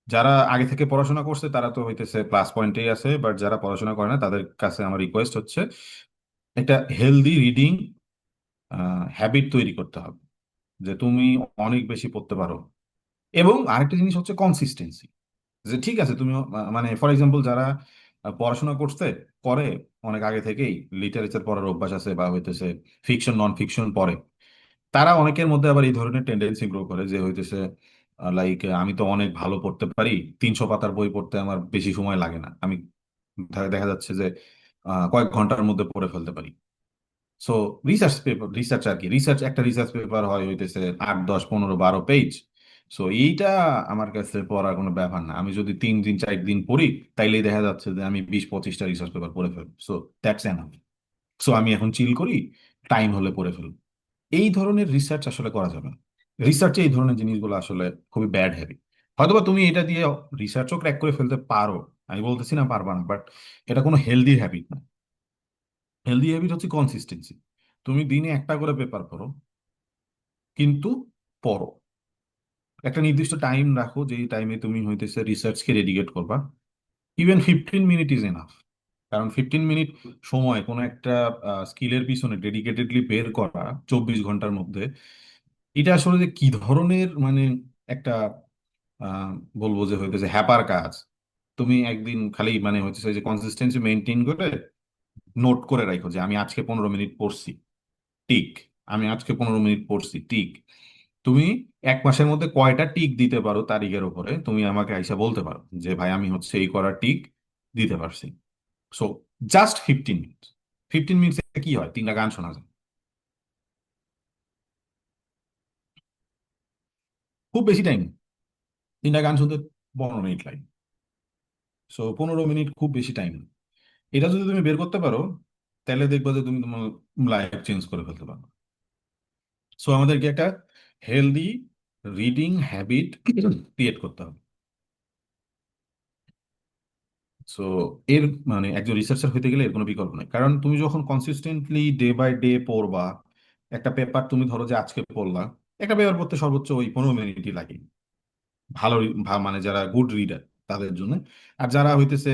A: যারা আগে থেকে পড়াশোনা করছে তারা তো হইতেছে প্লাস পয়েন্টেই আছে, বাট যারা পড়াশোনা করে না তাদের কাছে আমার রিকোয়েস্ট হচ্ছে একটা হেলদি রিডিং হ্যাবিট তৈরি করতে হবে, যে তুমি অনেক বেশি পড়তে পারো। এবং আরেকটা জিনিস হচ্ছে কনসিস্টেন্সি, যে ঠিক আছে তুমি মানে ফর এক্সাম্পল যারা পড়াশোনা করতে করে অনেক আগে থেকেই, লিটারেচার পড়ার অভ্যাস আছে বা হইতেছে ফিকশন নন ফিকশন পড়ে, তারা অনেকের মধ্যে আবার এই ধরনের টেন্ডেন্সি গ্রো করে যে হইতেছে লাইক আমি তো অনেক ভালো পড়তে পারি, 300 পাতার বই পড়তে আমার বেশি সময় লাগে না, আমি দেখা যাচ্ছে যে কয়েক ঘন্টার মধ্যে পড়ে ফেলতে পারি। সো রিসার্চ পেপার, রিসার্চ আর কি, রিসার্চ একটা রিসার্চ পেপার হয় হইতেছে 8 10 15 12 পেজ। সো এইটা আমার কাছে পড়ার কোনো ব্যাপার না, আমি যদি 3 দিন 4 দিন পড়ি তাইলেই দেখা যাচ্ছে যে আমি 20 25টা রিসার্চ পেপার পড়ে ফেলবো। So that's enough. সো আমি এখন চিল করি, টাইম হলে পড়ে ফেলবো। এই ধরনের রিসার্চ আসলে করা যাবে না। রিসার্চে এই ধরনের জিনিসগুলো আসলে খুবই ব্যাড হ্যাবিট। হয়তোবা তুমি এটা দিয়ে রিসার্চও ক্র্যাক করে ফেলতে পারো, আমি বলতেছি না পারবা না, বাট এটা কোনো হেলদি হ্যাবিট না। হেলদি হ্যাবিট হচ্ছে কনসিস্টেন্সি। তুমি দিনে একটা করে পেপার পড়ো, কিন্তু পড়ো। একটা নির্দিষ্ট টাইম রাখো, যেই টাইমে তুমি হইতেছে রিসার্চকে ডেডিকেট করবা। Even 15 minute is enough. কারণ 15 মিনিট সময় কোনো একটা স্কিলের পিছনে ডেডিকেটেডলি বের করা 24 ঘন্টার মধ্যে, এটা আসলে যে কি ধরনের মানে একটা আহ, বলবো যে হইতেছে হ্যাপার কাজ। তুমি একদিন খালি মানে হচ্ছে যে কনসিস্টেন্সি মেনটেন করে নোট করে রাখো যে আমি আজকে 15 মিনিট পড়ছি, টিক। আমি আজকে 15 মিনিট পড়ছি, টিক। তুমি 1 মাসের মধ্যে কয়টা টিক দিতে পারো তারিখের উপরে তুমি আমাকে আইসা বলতে পারো যে ভাই আমি হচ্ছে এই করা টিক দিতে পারছি। সো জাস্ট 15 মিনিট, 15 মিনিটসে কি হয়, 3টা গান শোনা যায়। খুব বেশি টাইম, 3টা গান শুনতে 15 মিনিট লাগে। সো 15 মিনিট খুব বেশি টাইম। এটা যদি তুমি বের করতে পারো, তাহলে দেখবা যে তুমি তোমার লাইফ চেঞ্জ করে ফেলতে পারো। সো আমাদেরকে একটা হেলদি রিডিং হ্যাবিট ক্রিয়েট করতে হবে। সো এর মানে একজন রিসার্চার হইতে গেলে এর কোনো বিকল্প নেই, কারণ তুমি যখন কনসিস্টেন্টলি ডে বাই ডে পড়বা, একটা পেপার তুমি ধরো যে আজকে পড়লা, একটা পেপার পড়তে সর্বোচ্চ ওই 15 মিনিটই লাগে ভালো মানে যারা গুড রিডার তাদের জন্য। আর যারা হইতেছে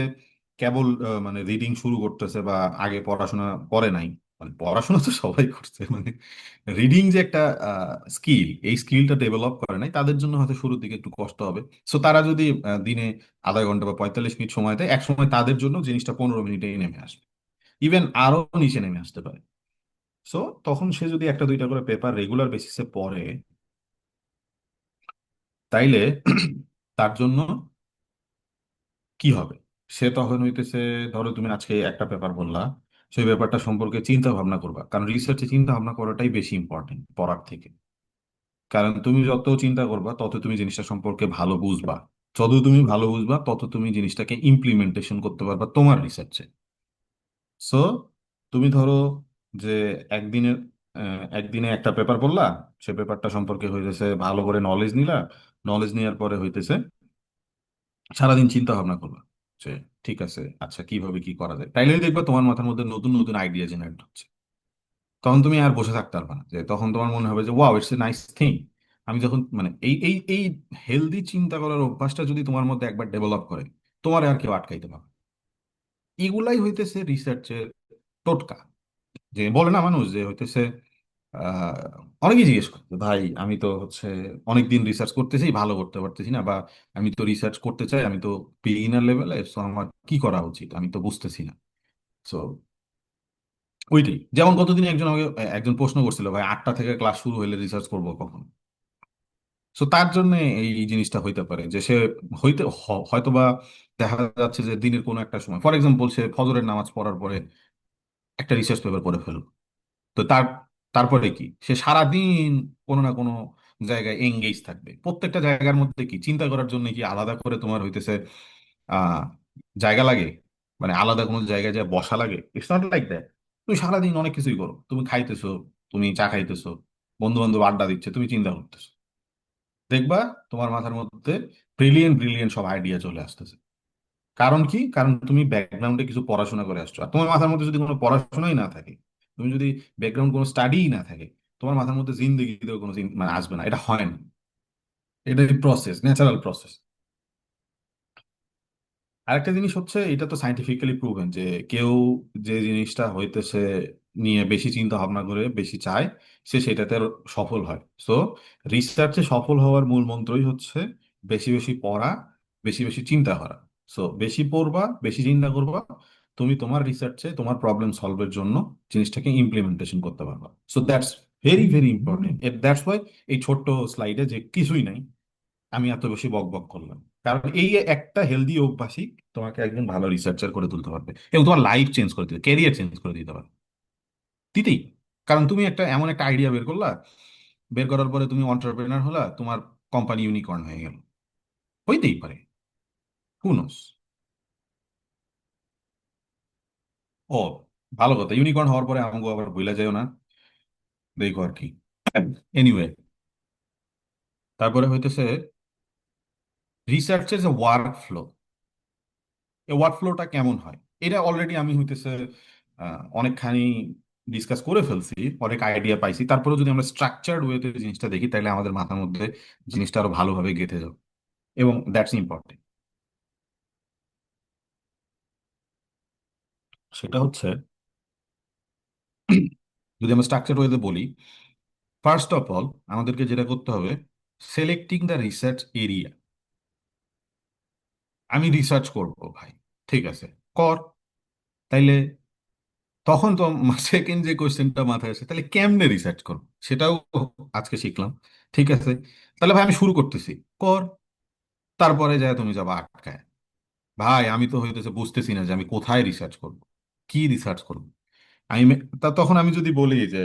A: কেবল মানে রিডিং শুরু করতেছে বা আগে পড়াশোনা করে নাই, মানে পড়াশোনা তো সবাই করছে, মানে রিডিং যে একটা স্কিল, এই স্কিলটা ডেভেলপ করে নাই, তাদের জন্য হয়তো শুরুর দিকে একটু কষ্ট হবে। সো তারা যদি দিনে আধা ঘন্টা বা 45 মিনিট সময় দেয়, এক সময় তাদের জন্য জিনিসটা 15 মিনিটেই নেমে আসবে, ইভেন আরো নিচে নেমে আসতে পারে। সো তখন সে যদি একটা দুইটা করে পেপার রেগুলার বেসিসে পড়ে, তাইলে তার জন্য কি হবে, সে তখন হইতেছে, ধরো তুমি আজকে একটা পেপার বললা, সেই ব্যাপারটা সম্পর্কে চিন্তা ভাবনা করবা, কারণ রিসার্চে চিন্তা ভাবনা করাটাই বেশি ইম্পর্টেন্ট পড়ার থেকে। কারণ তুমি যত চিন্তা করবা তত তুমি জিনিসটা সম্পর্কে ভালো বুঝবা, যত তুমি ভালো বুঝবা তত তুমি জিনিসটাকে ইমপ্লিমেন্টেশন করতে পারবা তোমার রিসার্চে। সো তুমি ধরো যে একদিনে একদিনে একটা পেপার পড়লা, সে পেপারটা সম্পর্কে হইতেছে ভালো করে নলেজ নিলা, নলেজ নেওয়ার পরে হইতেছে সারাদিন চিন্তা ভাবনা করবা যে ঠিক আছে আচ্ছা কিভাবে কি করা যায়, তাইলে দেখবা তোমার মাথার মধ্যে নতুন নতুন আইডিয়া জেনারেট হচ্ছে। তখন তুমি আর বসে থাকতে পারবে না, যে তখন তোমার মনে হবে যে wow it's a nice thing. আমি যখন মানে এই হেলদি চিন্তা করার অভ্যাসটা যদি তোমার মধ্যে একবার ডেভেলপ করে, তোমার আর কেউ আটকাইতে পারবে না। এগুলাই হইতেছে রিসার্চের টোটকা। যে বলে না মানুষ যে হইতেছে আহ অনেকেই জিজ্ঞেস করে যে, ভাই আমি তো হচ্ছে অনেকদিন রিসার্চ করতেছি, ভালো করতে পারতেছি না, বা আমি তো রিসার্চ করতে চাই, আমি তো বিগিনার লেভেলে, সো আমার কি করা উচিত আমি তো বুঝতেছি না। সো ওইটাই, যেমন কতদিন একজন আমাকে একজন প্রশ্ন করছিল, ভাই 8টা থেকে ক্লাস শুরু হলে রিসার্চ করবো কখন। সো তার জন্য এই জিনিসটা হইতে পারে যে সে হয়তোবা দেখা যাচ্ছে যে দিনের কোনো একটা সময়, ফর এক্সাম্পল সে ফজরের নামাজ পড়ার পরে একটা রিসার্চ পেপার পড়ে ফেলল। তো তারপরে কি সে সারাদিন কোনো না কোনো জায়গায় এঙ্গেজ থাকবে, প্রত্যেকটা জায়গার মধ্যে কি চিন্তা করার জন্য কি আলাদা করে তোমার হইতেছে আহ জায়গা লাগে, মানে আলাদা কোনো জায়গায় যা বসা লাগে, ইটস নট লাইক দ্যাট। তুমি সারাদিন অনেক কিছুই করো, তুমি খাইতেছো, তুমি চা খাইতেছো, বন্ধু বান্ধব আড্ডা দিচ্ছে, তুমি চিন্তা করতেছো, দেখবা তোমার মাথার মধ্যে ব্রিলিয়েন্ট ব্রিলিয়েন্ট সব আইডিয়া চলে আসতেছে। কারণ কি? কারণ তুমি ব্যাকগ্রাউন্ডে কিছু পড়াশোনা করে আসছো। আর তোমার মাথার মধ্যে যদি কোনো পড়াশোনাই না থাকে, তুমি যদি ব্যাকগ্রাউন্ড কোনো স্টাডিই না থাকে, তোমার মাথার মধ্যে জিন্দেগিতেও কোনো মানে আসবে না। এটা হয় না, এটা প্রসেস, ন্যাচারাল প্রসেস। আরেকটা জিনিস হচ্ছে, এটা তো সাইন্টিফিক্যালি প্রুভেন যে কেউ যে জিনিসটা হইতেছে নিয়ে বেশি চিন্তা ভাবনা করে বেশি চায়, সে সেটাতে সফল হয়। সো রিসার্চে সফল হওয়ার মূল মন্ত্রই হচ্ছে বেশি বেশি পড়া, বেশি বেশি চিন্তা করা। সো বেশি পড়বা, বেশি চিন্তা করবা, তুমি তোমার রিসার্চে তোমার প্রবলেম সলভের জন্য জিনিসটাকে ইমপ্লিমেন্টেশন করতে পারবা। So that's very very important. That's why এই ছোট্ট স্লাইডে যে কিছুই নাই, আমি এত বেশি বক বক করলাম। কারণ এই একটা হেলদি অভ্যাসই তোমাকে একজন ভালো রিসার্চার করে তুলতে পারবে, এবং তোমার লাইফ চেঞ্জ করে দিতে, ক্যারিয়ার চেঞ্জ করে দিতে পারবে দিতেই। কারণ তুমি একটা এমন একটা আইডিয়া বের করলা, বের করার পরে তুমি অন্টারপ্রেনার হলা, তোমার কোম্পানি ইউনিকর্ন হয়ে গেল, হইতেই পারে, হু নোস। ও, ভালো কথা, ইউনিকর্ন হওয়ার পরে আমাকে আবার ভুলে যাও না, দেখো আর কি। এনিওয়ে, তারপরে হইতেছে রিসার্চের যে ওয়ার্ক ফ্লো, এই ওয়ার্কফ্লোটা কেমন হয়, এটা অলরেডি আমি হইতেছে অনেকখানি ডিসকাস করে ফেলছি, অনেক আইডিয়া পাইছি। তারপরে যদি আমরা স্ট্রাকচার্ড ওয়েতে জিনিসটা দেখি, তাহলে আমাদের মাথার মধ্যে জিনিসটা আরো ভালোভাবে গেঁথে যাবে, এবং দ্যাটস ইম্পর্টেন্ট। সেটা হচ্ছে, যদি আমরা স্ট্রাকচার্ড ওয়েতে বলি, ফার্স্ট অফ অল আমাদেরকে যেটা করতে হবে, সিলেক্টিং দ্য রিসার্চ এরিয়া। আমি রিসার্চ করব ভাই, ঠিক আছে, কর। তাইলে তখন তো সেকেন্ড যে কোয়েশ্চেনটা মাথায় আসে, তাহলে কেমনে রিসার্চ করবো সেটাও আজকে শিখলাম। ঠিক আছে, তাহলে ভাই আমি শুরু করতেছি, কর। তারপরে যায় তুমি যাবা আটকায়, ভাই আমি তো হইতেছে বুঝতেছি না যে আমি কোথায় রিসার্চ করব, কি রিসার্চ করব। তখন আমি যদি বলি যে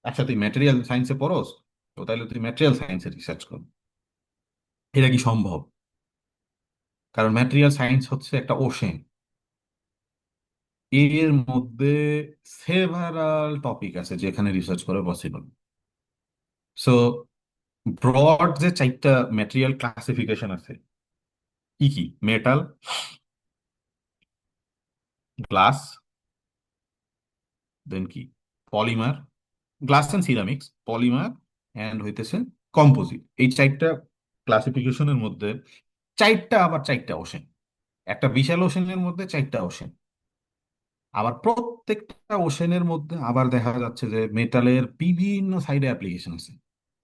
A: আচ্ছা তুই ম্যাটেরিয়াল সায়েন্সে পড়োস, তো তাহলে তুই ম্যাটেরিয়াল সায়েন্সে রিসার্চ কর। এটা কি সম্ভব? কারণ ম্যাটেরিয়াল সায়েন্স হচ্ছে একটা ওশেন, এর মধ্যে সেভারাল টপিক আছে যেখানে রিসার্চ করা পসিবল। সো ব্রড যে চারটা ম্যাটেরিয়াল ক্লাসিফিকেশন আছে, কি কি? মেটাল, গ্লাস, দেন কি, polymer, glass and ceramics, polymer, and হইতেছে কম্পোজিট। এই চারটা ক্লাসিফিকেশনের মধ্যে চারটা, আবার চারটা ওশেন, একটা বিশাল ওশেনের মধ্যে চারটা ওশেন। আবার প্রত্যেকটা ওশেনের মধ্যে আবার দেখা যাচ্ছে যে মেটালের বিভিন্ন সাইডে অ্যাপ্লিকেশন আছে।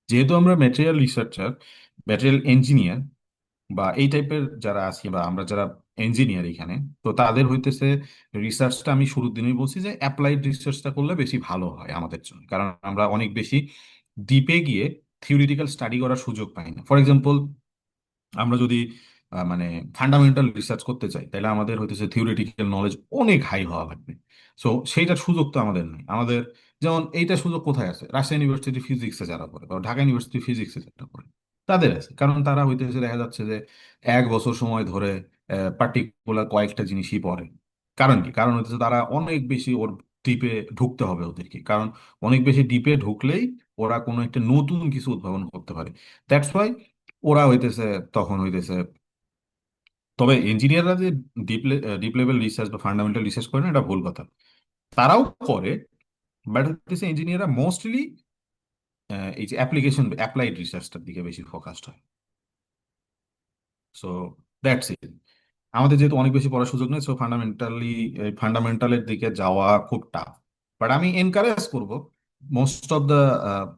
A: যেহেতু আমরা ম্যাটেরিয়াল রিসার্চার, ম্যাটেরিয়াল ইঞ্জিনিয়ার, বা এই টাইপের যারা আছি, বা আমরা যারা ইঞ্জিনিয়ার এখানে, তো তাদের হইতেছে রিসার্চটা, আমি শুরুর দিনেই বলছি যে অ্যাপ্লাইড রিসার্চটা করলে বেশি ভালো হয় আমাদের জন্য। কারণ আমরা অনেক বেশি ডিপে গিয়ে থিওরিটিক্যাল স্টাডি করার সুযোগ পাই না। ফর এক্সাম্পল, আমরা যদি মানে ফান্ডামেন্টাল রিসার্চ করতে চাই, তাহলে আমাদের হইতেছে থিওরিটিক্যাল নলেজ অনেক হাই হওয়া লাগবে। সো সেইটার সুযোগ তো আমাদের নেই। আমাদের যেমন এইটার সুযোগ কোথায় আছে, রাজশাহী ইউনিভার্সিটি ফিজিক্সে যারা পড়ে, বা ঢাকা ইউনিভার্সিটি ফিজিক্সে যারা পড়ে, তাদের আছে। কারণ তারা হইতেছে দেখা যাচ্ছে যে 1 বছর সময় ধরে পার্টিকুলার কয়েকটা জিনিসই পড়ে। কারণ কি? কারণ হইতেছে তারা অনেক বেশি ওর ডিপে ঢুকতে হবে ওদেরকে, কারণ অনেক বেশি ডিপে ঢুকলেই ওরা কোনো একটা নতুন কিছু উদ্ভাবন করতে পারে। দ্যাটস ওয়াই ওরা হইতেছে, তখন হইতেছে। তবে ইঞ্জিনিয়াররা যে ডিপ ডিপ লেভেল রিসার্চ বা ফান্ডামেন্টাল রিসার্চ করে না, এটা ভুল কথা। তারাও করে, বাট হচ্ছে ইঞ্জিনিয়াররা মোস্টলি এই যে অ্যাপ্লিকেশন অ্যাপ্লাইড রিসার্চটার দিকে বেশি ফোকাসড হয়। So that's it. আমাদের যেহেতু অনেক বেশি পড়ার সুযোগ নেই, সো ফান্ডামেন্টালের দিকে যাওয়া খুব টাফ। বাট আমি এনকারেজ করব most of the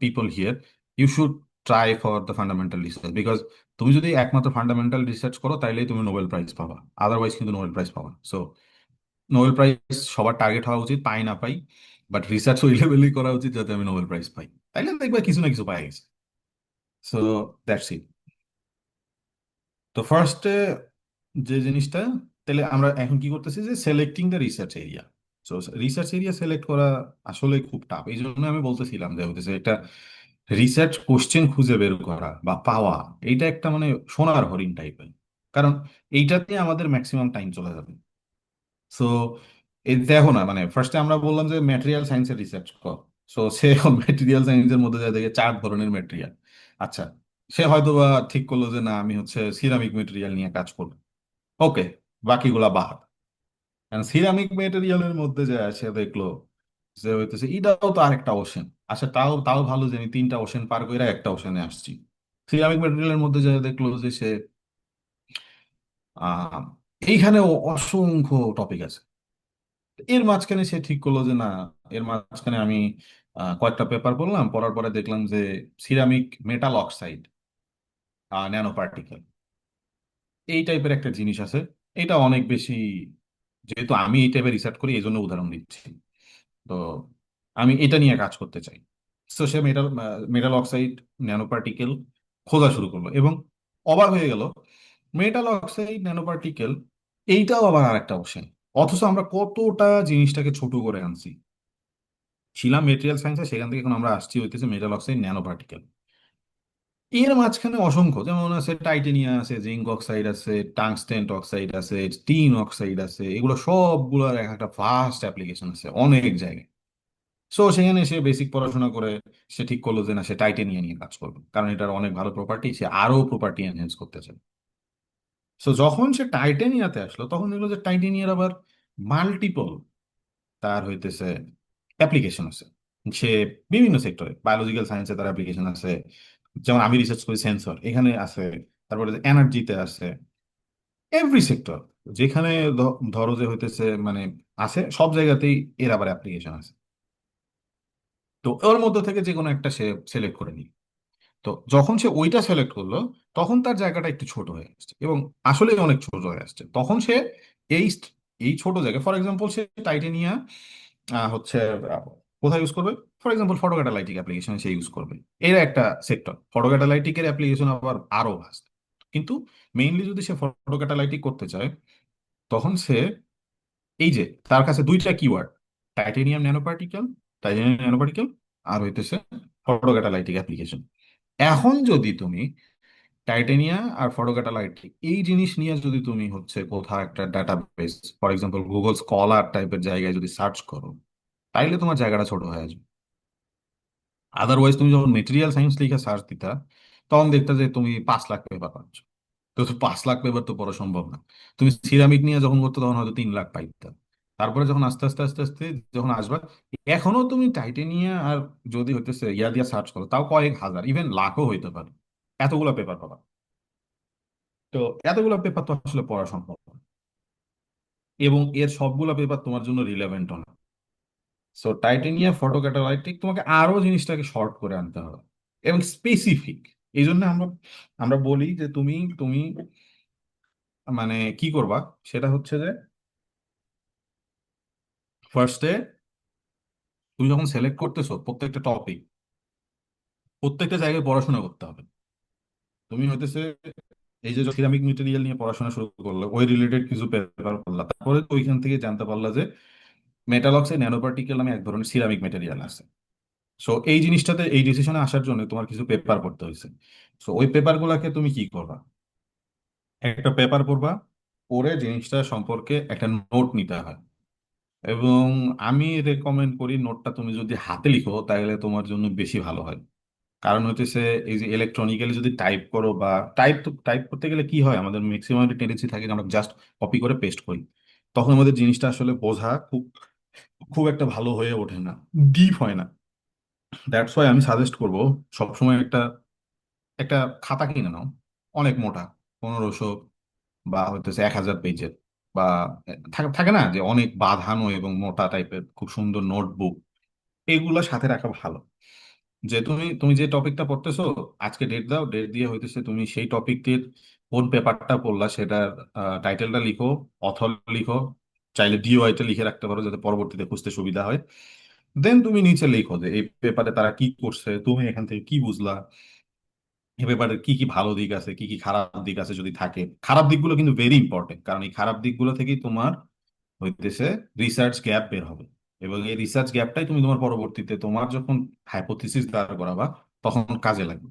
A: people here, you should try for the fundamental research, because তুমি যদি একমাত্র ফান্ডামেন্টাল রিসার্চ করো, তাইলেই তুমি নোবেল প্রাইজ পাবা, আদারওয়াইজ কিন্তু নোবেল প্রাইজ পাবা। সো নোবেল প্রাইজ সবার টার্গেট হওয়া উচিত, পাই না পাই, বাট রিসার্চ ওই লেভেলই করা উচিত যাতে আমি নোবেল প্রাইজ পাই, তাইলে দেখবা কিছু না কিছু পাই গেছে। So that's it. তো ফার্স্টে যে জিনিসটা, তাহলে আমরা এখন কি করতেছি যে সিলেক্টিং দ্য রিসার্চ এরিয়া। তো রিসার্চ এরিয়া সিলেক্ট করা আসলে খুব টাফ। এই জন্য আমি বলতেছিলাম যে হইতেছে একটা রিসার্চ কোশ্চেন খুঁজে বের করা বা পাওয়া, এইটা একটা মানে সোনার হরিণ টাইপের। কারণ এইটাতে আমাদের ম্যাক্সিমাম টাইম চলে যাবে। সো এই দেখো না, মানে ফার্স্টে আমরা বললাম যে ম্যাটেরিয়াল সায়েন্সের রিসার্চ কর, সো সে মেটেরিয়াল সায়েন্সের মধ্যে যা দেখে 4 ধরনের মেটেরিয়াল। আচ্ছা, সে হয়তো বা ঠিক করলো যে না, আমি হচ্ছে সিরামিক মেটেরিয়াল নিয়ে কাজ করবো। ওকে, বাকিগুলা বাদ। কারণ সিরামিক মেটেরিয়ালের মধ্যে যে সে দেখলো যে হইতেছে এটাও তো আরেকটা ওশেন। আচ্ছা, তাও তাও ভালো যে আমি 3টা ওশেন পার করে একটা ওশেনে আসছি। সিরামিক মেটেরিয়ালের মধ্যে যে দেখলো যে সে আহ এইখানে অসংখ্য টপিক আছে। এর মাঝখানে সে ঠিক করলো যে না, এর মাঝখানে আমি কয়েকটা পেপার পড়লাম, পড়ার পরে দেখলাম যে ceramic metal oxide nano particle এই টাইপের একটা জিনিস আছে। এটা অনেক বেশি, যেহেতু আমি এই টাইপের রিসার্চ করি এই জন্য উদাহরণ দিচ্ছি। তো আমি এটা নিয়ে কাজ করতে চাই। তো সে metal metal oxide nanoparticle খোঁজা শুরু করলো এবং অবাক হয়ে গেল, মেটাল অক্সাইড ন্যানো পার্টিকেল এইটাও আবার আরেকটা অপশন। অথচ আমরা কতটা জিনিসটাকে ছোট করে আনছি। ছিলাম মেটেরিয়াল সায়েন্সে, সেখান থেকে এখন আমরা আসছি হইতেছে মেটাল অক্সাইড ন্যানো পার্টিকেল। এর মাঝখানে অসংখ্য, যেমন আছে টাইটেনিয়া আছে, জিঙ্ক অক্সাইড আছে, টাংস্টেন অক্সাইড আছে, টিন অক্সাইড আছে, এগুলো সবগুলোর এক একটা ফাস্ট অ্যাপ্লিকেশন আছে অনেক জায়গায়। সো সেখানে সে বেসিক পড়াশোনা করে সে ঠিক করলো যে না, সে টাইটেনিয়া নিয়ে কাজ করবে, কারণ এটার অনেক ভালো প্রপার্টি, সে আরো প্রপার্টি এনহ্যান্স করতে চায়। সো যখন সে টাইটেনিয়াতে আসলো তখন দেখলো যে টাইটেনিয়ার আবার মাল্টিপল তার হইতেছে অ্যাপ্লিকেশন আছে। সে বিভিন্ন সেক্টরে, বায়োলজিক্যাল সায়েন্সে তার অ্যাপ্লিকেশন আছে, যেমন আমি রিসার্চ করি সেন্সর, এখানে আছে। তারপরে এনার্জিতে আছে, এভরি সেক্টর যেখানে ধরো যে হইতেছে মানে আছে, সব জায়গাতেই এর আবার অ্যাপ্লিকেশন আছে। তো ওর মধ্যে থেকে যে কোনো একটা সে সিলেক্ট করে নিল। তো যখন সে ওইটা সিলেক্ট করলো তখন তার জায়গাটা একটু ছোট হয়ে আসছে এবং আসলে অনেক ছোট হয়ে আসছে। তখন সে এই এই ছোট জায়গায়, ফর এক্সাম্পল সে টাইটেনিয়া হচ্ছে আহ, কোথায় ইউজ করবে, for example photo catalytic application say use করবে। এর একটা সেক্টর ফটো ক্যাটালাইটিকের অ্যাপ্লিকেশন আবার আরো ভাস্ট। কিন্তু মেইনলি যদি সে ফটো ক্যাটালাইটিক করতে চায় তখন সে এই যে তার কাছে 2টা keyword, titanium nanoparticle, titanium nanoparticle আর হইতেছে ফটো ক্যাটালাইটিক অ্যাপ্লিকেশন। এখন যদি তুমি টাইটেনিয়া আর ফটোক্যাটালাইটিক এই জিনিস নিয়ে যদি তুমি হচ্ছে কোথাও একটা database, for example Google scholar টাইপের জায়গায় যদি সার্চ করো, তাইলে তোমার জায়গাটা ছোট হয়ে আসবে। আদারওয়াইজ তুমি যখন মেটেরিয়াল সায়েন্স লিখে সার্চ দিতা তখন দেখতে যে তুমি 5 লাখ পেপার পাচ্ছ। তো 5 লাখ পেপার তো পড়া সম্ভব না। তুমি সিরামিক নিয়ে যখন করতো তখন হয়তো 3 লাখ পাইতা। তারপরে যখন আস্তে আস্তে আস্তে আস্তে যখন আসবা, এখনো তুমি টাইটেনিয়া আর যদি হইতেছে ইয়া দিয়া সার্চ করো তাও কয়েক হাজার, ইভেন লাখও হইতে পারে, এতগুলো পেপার পাবা। তো এতগুলো পেপার তো আসলে পড়া সম্ভব না। এবং এর সবগুলো পেপার তোমার জন্য রিলেভেন্ট না। সো টাইটেনিয়া ফটো ক্যাটালাইটিক তোমাকে আরো জিনিসটাকে শর্ট করে আনতে হবে এবং স্পেসিফিক। এই জন্য আমরা আমরা বলি যে তুমি তুমি মানে কি করবা, সেটা হচ্ছে যে ফার্স্টে তুমি যখন সিলেক্ট করতেছো প্রত্যেকটা টপিক, প্রত্যেকটা জায়গায় পড়াশোনা করতে হবে। তুমি হইতেছে এই যে সিরামিক মেটেরিয়াল নিয়ে পড়াশোনা শুরু করলো, ওই রিলেটেড কিছু পেপার পড়লা, তারপরে তো ওইখান থেকে জানতে পারলা যে মেটাল অক্সাইড ন্যানো পার্টিকেল নামে এক ধরনের সিরামিক মেটেরিয়াল আছে। সো এই জিনিসটাতে এই ডিসিশনে আসার জন্য তোমার কিছু পেপার পড়তে হয়েছে। সো ওই পেপারগুলোকে তুমি কি করবা, একটা পেপার পড়বা, পড়ে জিনিসটা সম্পর্কে একটা নোট নিতে হয়। এবং আমি রেকমেন্ড করি নোটটা তুমি যদি হাতে লিখো তাহলে তোমার জন্য বেশি ভালো হয়। কারণ হচ্ছে এই যে ইলেকট্রনিক্যালি যদি টাইপ করো বা টাইপ করতে গেলে কি হয়, আমাদের ম্যাক্সিমাম টেন্ডেন্সি থাকে যে আমরা জাস্ট কপি করে পেস্ট করি। তখন আমাদের জিনিসটা আসলে বোঝা খুব খুব একটা ভালো হয়ে ওঠে না, ডিপ হয় না। দ্যাটস ওয়াই আমি সাজেস্ট করবো সবসময় একটা একটা খাতা কিনে নাও, অনেক মোটা, 1500 বা হইতেছে 1000 পেজের, বা থাকে থাকে না যে অনেক বাঁধানো এবং মোটা টাইপের খুব সুন্দর নোটবুক, এইগুলো সাথে রাখা ভালো। যে তুমি তুমি যে টপিকটা পড়তেছো, আজকে ডেট দাও, ডেট দিয়ে হইতেছে তুমি সেই টপিকটির কোন পেপারটা পড়লা সেটার টাইটেলটা লিখো, অথর লিখো, চাইলে ডিওআইটা লিখে রাখতে পারো যাতে পরবর্তীতে খুঁজতে সুবিধা হয়। দেন তুমি নিচে লিখো যে এই পেপারে তারা কি করছে, তুমি এখান থেকে কি বুঝলা, এ ব্যাপারে কি কি ভালো দিক আছে, কি কি খারাপ দিক আছে, যদি থাকে খারাপ দিকগুলো কিন্তু ভেরি ইম্পর্টেন্ট, কারণ এই খারাপ দিকগুলো থেকেই তোমার হইতেছে রিসার্চ গ্যাপ বের হবে। এবং এই রিসার্চ গ্যাপটাই তুমি তোমার পরবর্তীতে তোমার যখন হাইপোথিসিস দাঁড় করাবা তখন কাজে লাগবে।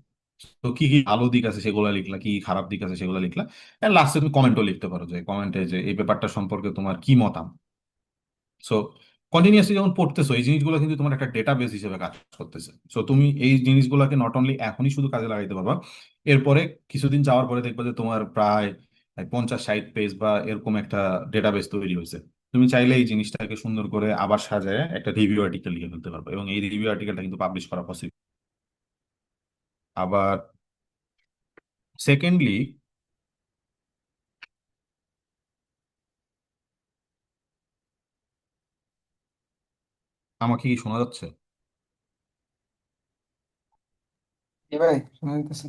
A: তো কি কি ভালো দিক আছে সেগুলো লিখলা, কি কি খারাপ দিক আছে সেগুলো লিখলা। লাস্টে তুমি কমেন্টও লিখতে পারো যে কমেন্টে যে এই ব্যাপারটা সম্পর্কে তোমার কি মতামত। কন্টিনিউয়াসলি যখন পড়তেছো এই জিনিসগুলো কিন্তু তোমার একটা ডেটাবেস হিসেবে কাজ করতেছে। সো তুমি এই জিনিসগুলোকে নট অনলি এখনই শুধু কাজে লাগাইতে পারবা, এরপরে কিছুদিন যাওয়ার পরে দেখবা যে তোমার প্রায় 50-60 পেজ বা এরকম একটা ডেটাবেস তৈরি হয়েছে। তুমি চাইলে এই জিনিসটাকে সুন্দর করে আবার সাজায় একটা রিভিউ আর্টিকেল লিখে ফেলতে পারবে, এবং এই রিভিউ আর্টিকেলটা কিন্তু পাবলিশ করা পসিবল। আবার সেকেন্ডলি, আমাকে কি শোনা যাচ্ছে?
B: জি ভাই, শোনা যাইতেছে।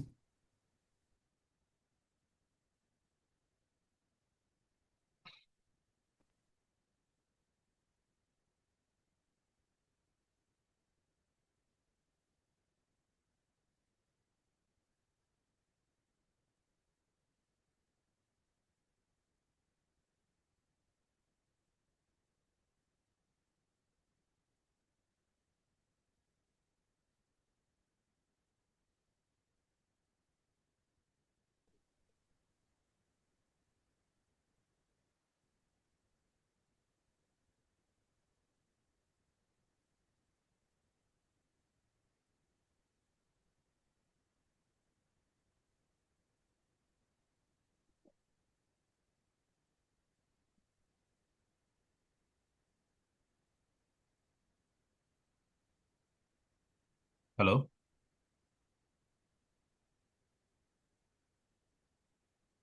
A: হ্যালো?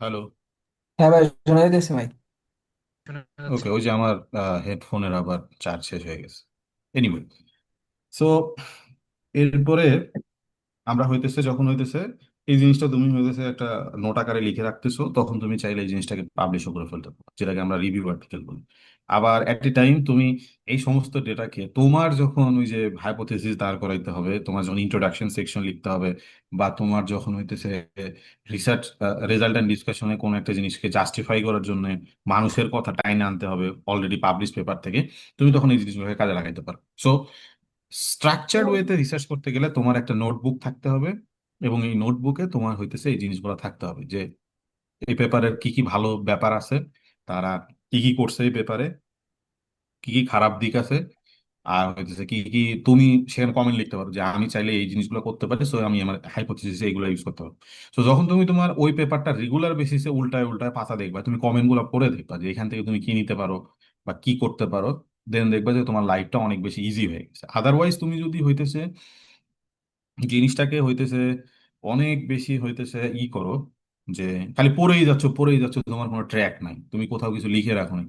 A: হ্যালো?
B: হ্যাঁ ভাই, শোনা যাইতেছে ভাই। শোনা যাচ্ছে।
A: ওকে, ওই যে আমার হেডফোনের আবার চার্জ শেষ হয়ে গেছে। এনিওয়ে, সো এরপরে আমরা হইতেছে যখন হইতেছে এই জিনিসটা তুমি হইতেছে একটা নোট আকারে লিখে রাখতেছো, তখন তুমি চাইলে এই জিনিসটাকে পাবলিশও করে ফেলতে পারো, যেটাকে আমরা রিভিউ আর্টিকেল বলি। আবার এট এ টাইম তুমি এই সমস্ত ডেটাকে তোমার যখন ওই যে হাইপোথেসিস দাঁড় করাইতে হবে, তোমার যখন ইন্ট্রোডাকশন সেকশন লিখতে হবে, বা তোমার যখন হইতেছে রিসার্চ রেজাল্ট অ্যান্ড ডিসকাশনে কোনো একটা জিনিসকে জাস্টিফাই করার জন্য মানুষের কথা টাইনে আনতে হবে অলরেডি পাবলিশ পেপার থেকে, তুমি তখন এই জিনিসগুলোকে কাজে লাগাইতে পারো। সো স্ট্রাকচার্ড ওয়েতে রিসার্চ করতে গেলে তোমার একটা নোটবুক থাকতে হবে, এবং এই নোটবুকে তোমার হইতেছে এই জিনিসগুলো থাকতে হবে যে এই পেপারের কি কি ভালো ব্যাপার আছে, তারা কি কি করছে এই পেপারে, কি কি খারাপ দিক আছে, আর হইতেছে কি কি তুমি সেখানে কমেন্ট লিখতে পারো যে আমি চাইলে এই জিনিসগুলো করতে পারি, সো আমি আমার হাইপোথিসিস এইগুলো ইউজ করতে পারবো। তো যখন তুমি তোমার ওই পেপারটা রেগুলার বেসিসে উল্টায় উল্টায় পাতা দেখবা, তুমি কমেন্ট গুলো পড়ে দেখবা যে এখান থেকে তুমি কি নিতে পারো বা কি করতে পারো, দেন দেখবা যে তোমার লাইফটা অনেক বেশি ইজি হয়ে গেছে। আদারওয়াইজ তুমি যদি হইতেছে জিনিসটাকে হইতেছে অনেক বেশি হইতেছে করো, যে খালি পড়েই যাচ্ছ, তোমার কোনো ট্র্যাক নাই, তুমি কোথাও কিছু লিখে রাখো নি,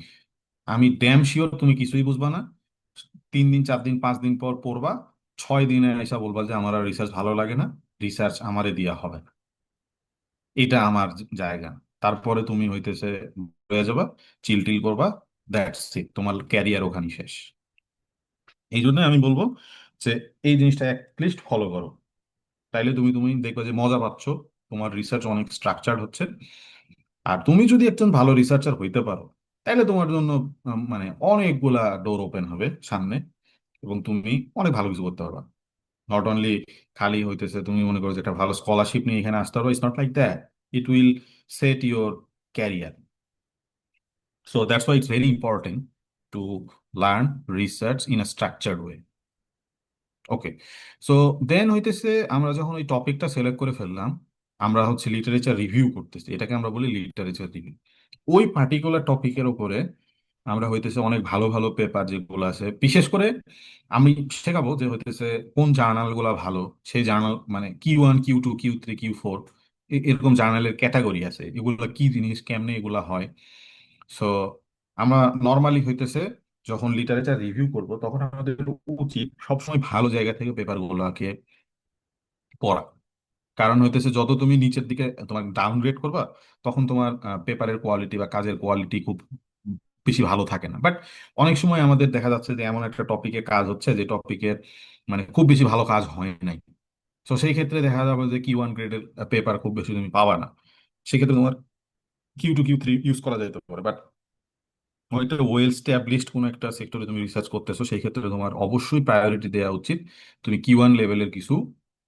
A: আমি ড্যাম শিওর তুমি কিছুই বুঝবা না। 3 দিন 4 দিন 5 দিন পর পড়বা, 6 দিনে এসে বলবা যে আমার আর রিসার্চ ভালো লাগে না, রিসার্চ আমারে দিয়া হবে না, এটা আমার জায়গা না। তারপরে তুমি হইতেছে হয়ে যাবা, চিল করবা, দ্যাটস ইট, তোমার ক্যারিয়ার ওখানে শেষ। এই জন্য আমি বলবো যে এই জিনিসটা লিস্ট ফলো করো, তাইলে তুমি তুমি দেখবে যে মজা পাচ্ছ, তোমার রিসার্চ অনেক স্ট্রাকচার্ড হচ্ছে। আর তুমি যদি একজন ভালো রিসার্চার হইতে পারো, তাহলে তোমার জন্য মানে অনেকগুলা ডোর ওপেন হবে সামনে, এবং তুমি অনেক ভালো কিছু করতে পারবা। নট অনলি খালি হইতেছে তুমি মনে করো যে একটা ভালো স্কলারশিপ নিয়ে এখানে আসতে পারো, it's not like that, it will set your career. So that's why it's very important to learn research in a structured way. Okay, so then হইতেছে আমরা যখন ওই টপিকটা সিলেক্ট করে ফেললাম, আমরা হচ্ছে লিটারেচার রিভিউ করতেছি, এটাকে আমরা বলি লিটারেচার রিভিউ। ওই পার্টিকুলার টপিকের উপরে আমরা হইতেছে অনেক ভালো ভালো পেপার যেগুলো আছে, বিশেষ করে আমি শেখাবো যে হইতেছে কোন জার্নাল গুলা ভালো, সেই জার্নাল মানে Q1 Q2 Q3 Q4 এরকম জার্নালের ক্যাটাগরি আছে, এগুলো কি জিনিস কেমনে এগুলা হয়। সো আমরা নর্মালি হইতেছে যখন লিটারেচার রিভিউ করব, তখন আমাদের উচিত সবসময় ভালো জায়গা থেকে পেপার গুলাকে পড়া। কারণ হইতেছে যত তুমি নিচের দিকে তোমার ডাউনগ্রেড করবা, তখন তোমার পেপারের কোয়ালিটি বা কাজের কোয়ালিটি খুব বেশি ভালো থাকে না। বাট অনেক সময় আমাদের দেখা যাচ্ছে যে এমন একটা টপিকে কাজ হচ্ছে যে টপিকের মানে খুব বেশি ভালো কাজ হয় নাই, তো সেই ক্ষেত্রে দেখা যাবে যে Q1 গ্রেডের পেপার খুব বেশি তুমি পাবা না, সেক্ষেত্রে তোমার Q2 Q3 ইউজ করা যেতে পারে। বাট ওইটা ওয়েল স্ট্যাবলিশড কোনো একটা সেক্টরে তুমি রিসার্চ করতেছো, সেই ক্ষেত্রে তোমার অবশ্যই প্রায়োরিটি দেওয়া উচিত তুমি Q1 লেভেলের কিছু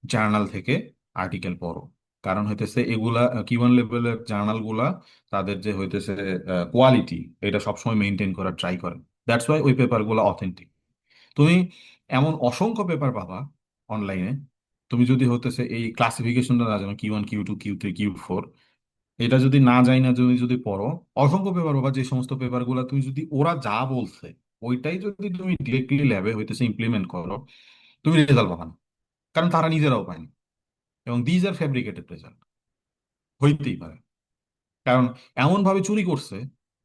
A: জার্নাল থেকে আর্টিকেল পড়ো। কারণ হইতেছে এগুলা Q1 লেভেলের জার্নাল গুলা তাদের যে হইতেছে কোয়ালিটি, এটা সবসময় মেনটেন করার ট্রাই করে। দ্যাটস ওয়াই ওই পেপারগুলো অথেন্টিক। তুমি এমন অসংখ্য পেপার পাবা অনলাইনে, তুমি যদি হতেছে এই ক্লাসিফিকেশনটা না জানো, Q one, Q two, Q 3, Q 4, এটা যদি না যাই না তুমি যদি পড়ো, অসংখ্য পেপার পাবা যে সমস্ত পেপারগুলো তুমি যদি ওরা যা বলছে ওইটাই যদি তুমি ডিরেক্টলি ল্যাবে হইতেছে ইমপ্লিমেন্ট করো, তুমি রেজাল্ট পাবা না। কারণ তারা নিজেরাও পায়নি, এবং দিজ আর ফ্যাব্রিকেটেড রেজাল্ট হইতেই পারে। কারণ এমন ভাবে চুরি করছে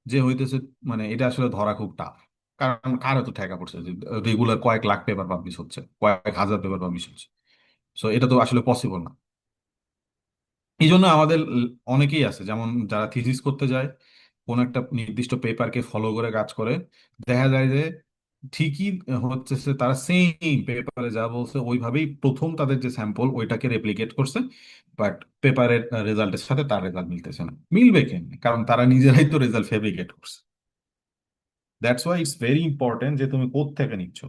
A: যে হইতেছে, মানে এটা আসলে ধরা খুব টাফ। কারণ কার এত ঠেকা পড়ছে যে রেগুলার কয়েক লাখ পেপার পাবলিশ হচ্ছে, কয়েক হাজার পেপার পাবলিশ হচ্ছে। সো এটা তো আসলে পসিবল না। এই জন্য আমাদের অনেকেই আছে, যেমন যারা থিসিস করতে যায়, কোন একটা নির্দিষ্ট পেপারকে ফলো করে কাজ করে, দেখা যায় যে ঠিকই হচ্ছে সে তারা সেম পেপারে যা বলছে ওইভাবেই প্রথম তাদের যে স্যাম্পল ওইটাকে রেপ্লিকেট করছে, বাট পেপারের রেজাল্টের সাথে তার রেজাল্ট মিলতেছে না। মিলবে কেন? কারণ তারা নিজেরাই তো রেজাল্ট ফেব্রিকেট করছে। That's why it's very important যে তুমি কোথা থেকে নিচ্ছ।